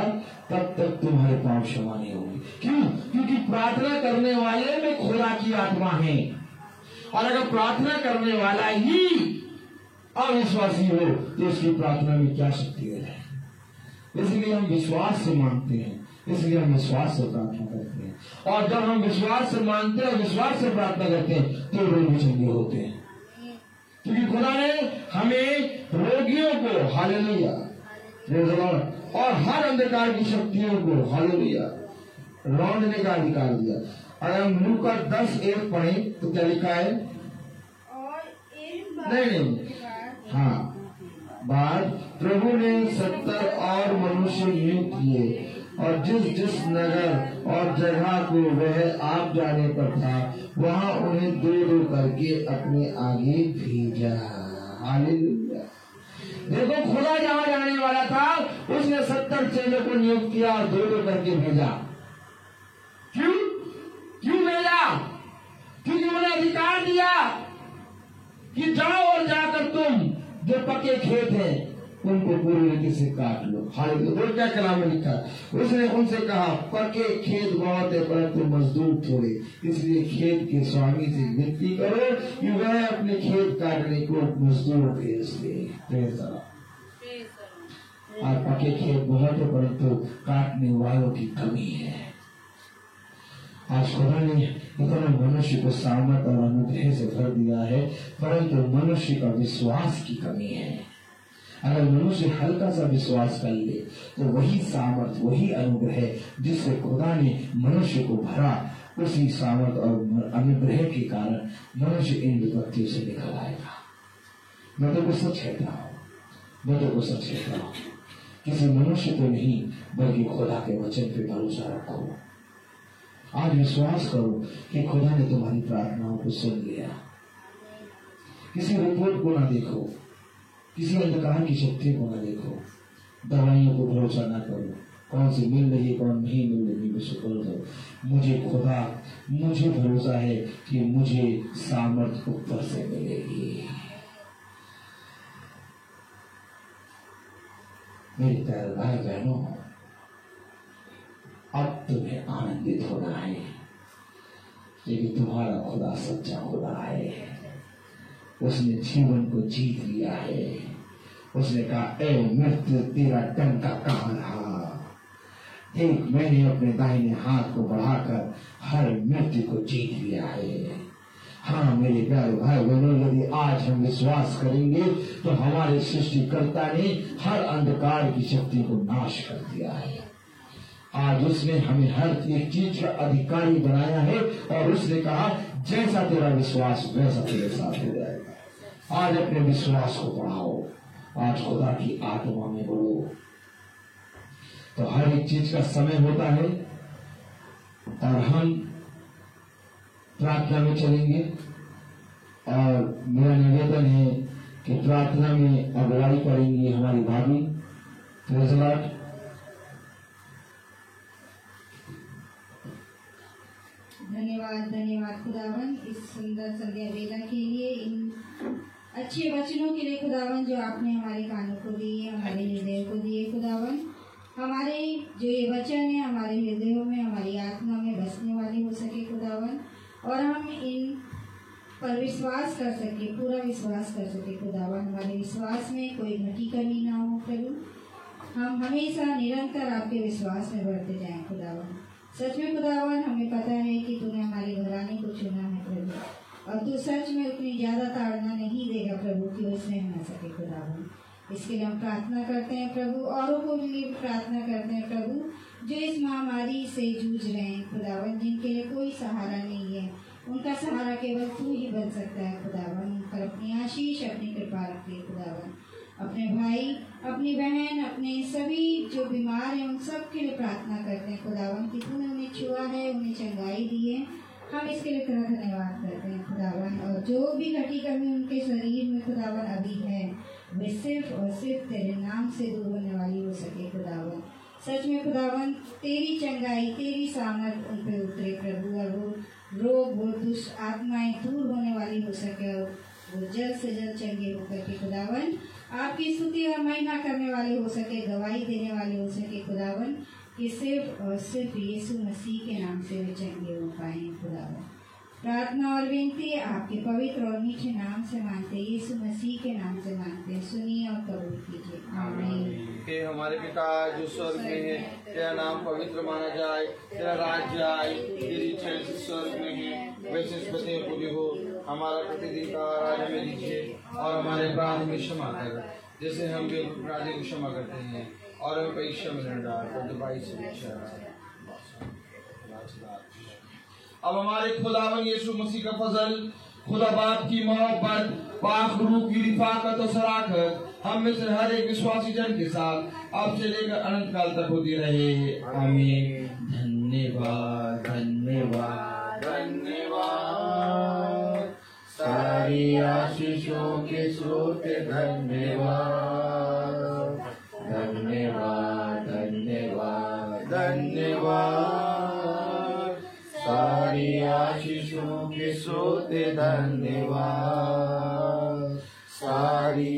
तब तक तुम्हारे पाप क्षमा नहीं होंगे। क्यों? क्योंकि प्रार्थना करने वाले में खुदा की आत्मा है, और अगर प्रार्थना करने वाला ही अविश्वासी हो तो उसकी प्रार्थना में क्या शक्ति है। इसलिए हम विश्वास से मांगते हैं, इसलिए हम विश्वास से प्रार्थना करते हैं, और जब हम विश्वास से मांगते हैं, विश्वास से प्रार्थना करते हैं तो रोगी चंगे होते हैं। क्योंकि खुदा ने हमें रोगियों को, हालेलुया, और हर अंधकार की शक्तियों को, हालेलुया, लौटने का अधिकार दिया। अगर हम लूका 10:1 पढ़ें तो क्या लिखा है? और एक बार नहीं, हाँ, बाद प्रभु ने 70 और मनुष्य नियुक्त किए, और जिस जिस नगर और जगह को वह आप जाने पर था वहां उन्हें 2-2 करके अपने आगे भेजा। हालेलुया। देखो, खुदा जहां जाने वाला था उसने 70 चेलों को नियुक्त किया और 2-2 करके भेजा। क्यों भेजा? क्योंकि उन्हें अधिकार दिया कि जाओ और जाकर तुम जो पक्के खेत हैं उनको पूरी रीति से काट लो। हालेलुया। और क्या कलाम में लिखा? उसने उनसे कहा, पक्के खेत बहुत है परंतु मजदूर थोड़े, इसलिए खेत के स्वामी से विनती करो कि वह अपने खेत काटने को मजदूर भेज दे। और पक्के खेत बहुत है परंतु काटने वालों की कमी है। आज खुदा ने इतना मनुष्य को सामर्थ और अनुग्रह से भर दिया है, परंतु मनुष्य का विश्वास की कमी है। अगर मनुष्य हल्का सा विश्वास कर ले तो वही सामर्थ, वही अनुग्रह जिससे खुदा ने मनुष्य को भरा, उसी सामर्थ और अनुग्रह के कारण मनुष्य इन विपत्तियों से निकल आएगा। मैं तो सच कहता हूँ, किसी मनुष्य को नहीं बल्कि खुदा के वचन पे भरोसा रखो। आज विश्वास करो कि खुदा ने तुम्हारी प्रार्थनाओं को सुन लिया। किसी रिपोर्ट को ना देखो, किसी अंधकार की शक्ति को ना देखो, दवाइयों को भरोसा ना करो, कौन सी मिल रही कौन नहीं मिल रही विश्वास करो। मुझे भरोसा है कि मुझे सामर्थ ऊपर से मिलेगी। मेरे प्यारे भाई बहनों, अब तुम्हें आनंदित होना है लेकिन तुम्हारा खुदा सच्चा खुदा है। उसने जीवन को जीत लिया है। उसने कहा, ए मृत्यु तेरा डंका कहाँ रहा? देख, मैंने अपने दाहिने हाथ को बढ़ाकर हर मृत्यु को जीत लिया है। हाँ मेरे प्यारे भाई बहनों, यदि आज हम विश्वास करेंगे तो हमारे सृष्टिकर्ता ने हर अंधकार की शक्ति को नाश कर दिया है। आज उसने हमें हर एक चीज का अधिकारी बनाया है, और उसने कहा, जैसा तेरा विश्वास वैसा तेरे साथ हो जाएगा। आज अपने विश्वास को बढ़ाओ, आज खुदा की आत्मा में बढ़ो। तो हर एक चीज का समय होता है, और हम प्रार्थना में चलेंगे। और मेरा निवेदन है कि प्रार्थना में अगुवाई करेंगी हमारी भाभी। Praise Lord. धन्यवाद खुदावन इस सुंदर संध्या वेला के लिए, इन अच्छे वचनों के लिए खुदावन जो आपने हमारे कानों को दिए, हमारे हृदय को दिए। खुदावन हमारे जो ये वचन है हमारे हृदयों में, हमारी आत्मा में बसने वाले हो सके खुदावन, और हम इन पर विश्वास कर सके, पूरा विश्वास कर सके खुदावन। हमारे विश्वास में कोई घटी कमी ना हो प्रभु। हम हमेशा निरंतर आपके विश्वास में बढ़ते जाएं खुदावन। सच में खुदावन हमें पता है कि तूने हमारे घराने को चुना है प्रभु, और तू सच में उतनी ज्यादा ताड़ना नहीं देगा प्रभु कि वो इसमें ना सके खुदावन। इसके लिए हम प्रार्थना करते हैं प्रभु, औरों को भी प्रार्थना करते हैं प्रभु जो इस महामारी से जूझ रहे हैं खुदावन, जिनके लिए कोई सहारा नहीं है। उनका सहारा केवल तू ही बन सकता है खुदावन। उन पर अपनी आशीष, अपनी कृपा रखिए खुदावन। अपने भाई, अपनी बहन, अपने सभी जो बीमार हैं उन सब के लिए प्रार्थना करते हैं खुदावन कि तूने उन्हें छुआ है, उन्हें चंगाई दी है। हम इसके लिए तेरा धन्यवाद करते हैं खुदावन। और जो भी घटी कमी उनके शरीर में खुदावन अभी है, वे सिर्फ और सिर्फ तेरे नाम से दूर होने वाली हो सके खुदावन। सच में खुदावन तेरी चंगाई, तेरी सामर्थ उन पर उतरे प्रभु, और वो रोग, वो दुष्ट आत्माएं दूर होने वाली हो सके, और वो जल्द से जल्द चंगे होकर के खुदावन आपकी स्तुति और महिमा करने वाले हो सके, गवाही देने वाले हो सके खुदावन, कि सिर्फ और सिर्फ यीशु मसीह के नाम से वे चंगे हो पाए खुदावन। प्रार्थना और विनती आपके पवित्र और मीठे नाम से मांगते, यीशु मसीह के नाम से मांगते, सुनिए और कबूल कीजिए, आमीन। हे हमारे पिता जो स्वर्ग में है, तेरा नाम पवित्र माना जाए, तेरा राज्य आए, तेरी इच्छा जैसे स्वर्ग में है वैसे इस पृथ्वी में पूरी हो। हमारा प्रतिदिन का आहार हमें दीजिए और हमारे अपराध में क्षमा कर जैसे हम भी अपराधी को क्षमा करते हैं, और हमें परीक्षा में न डाल पर दुबाई से बचा। अब हमारे खुदावन यीशु मसीह का फजल, खुदा बाप की मोहब्बत, पाक रूह की रिफाकत और सराखत हम में से हर एक विश्वासी जन के साथ अब से लेकर अनंत काल तक होती रहे, आमीन। धन्यवाद धन्यवाद धन्यवाद, सारी आशीषों के स्रोत धन्यवाद धन्यवाद धन्यवाद धन्यवाद, सारी आशीषों के स्रोत धन्यवाद, सारी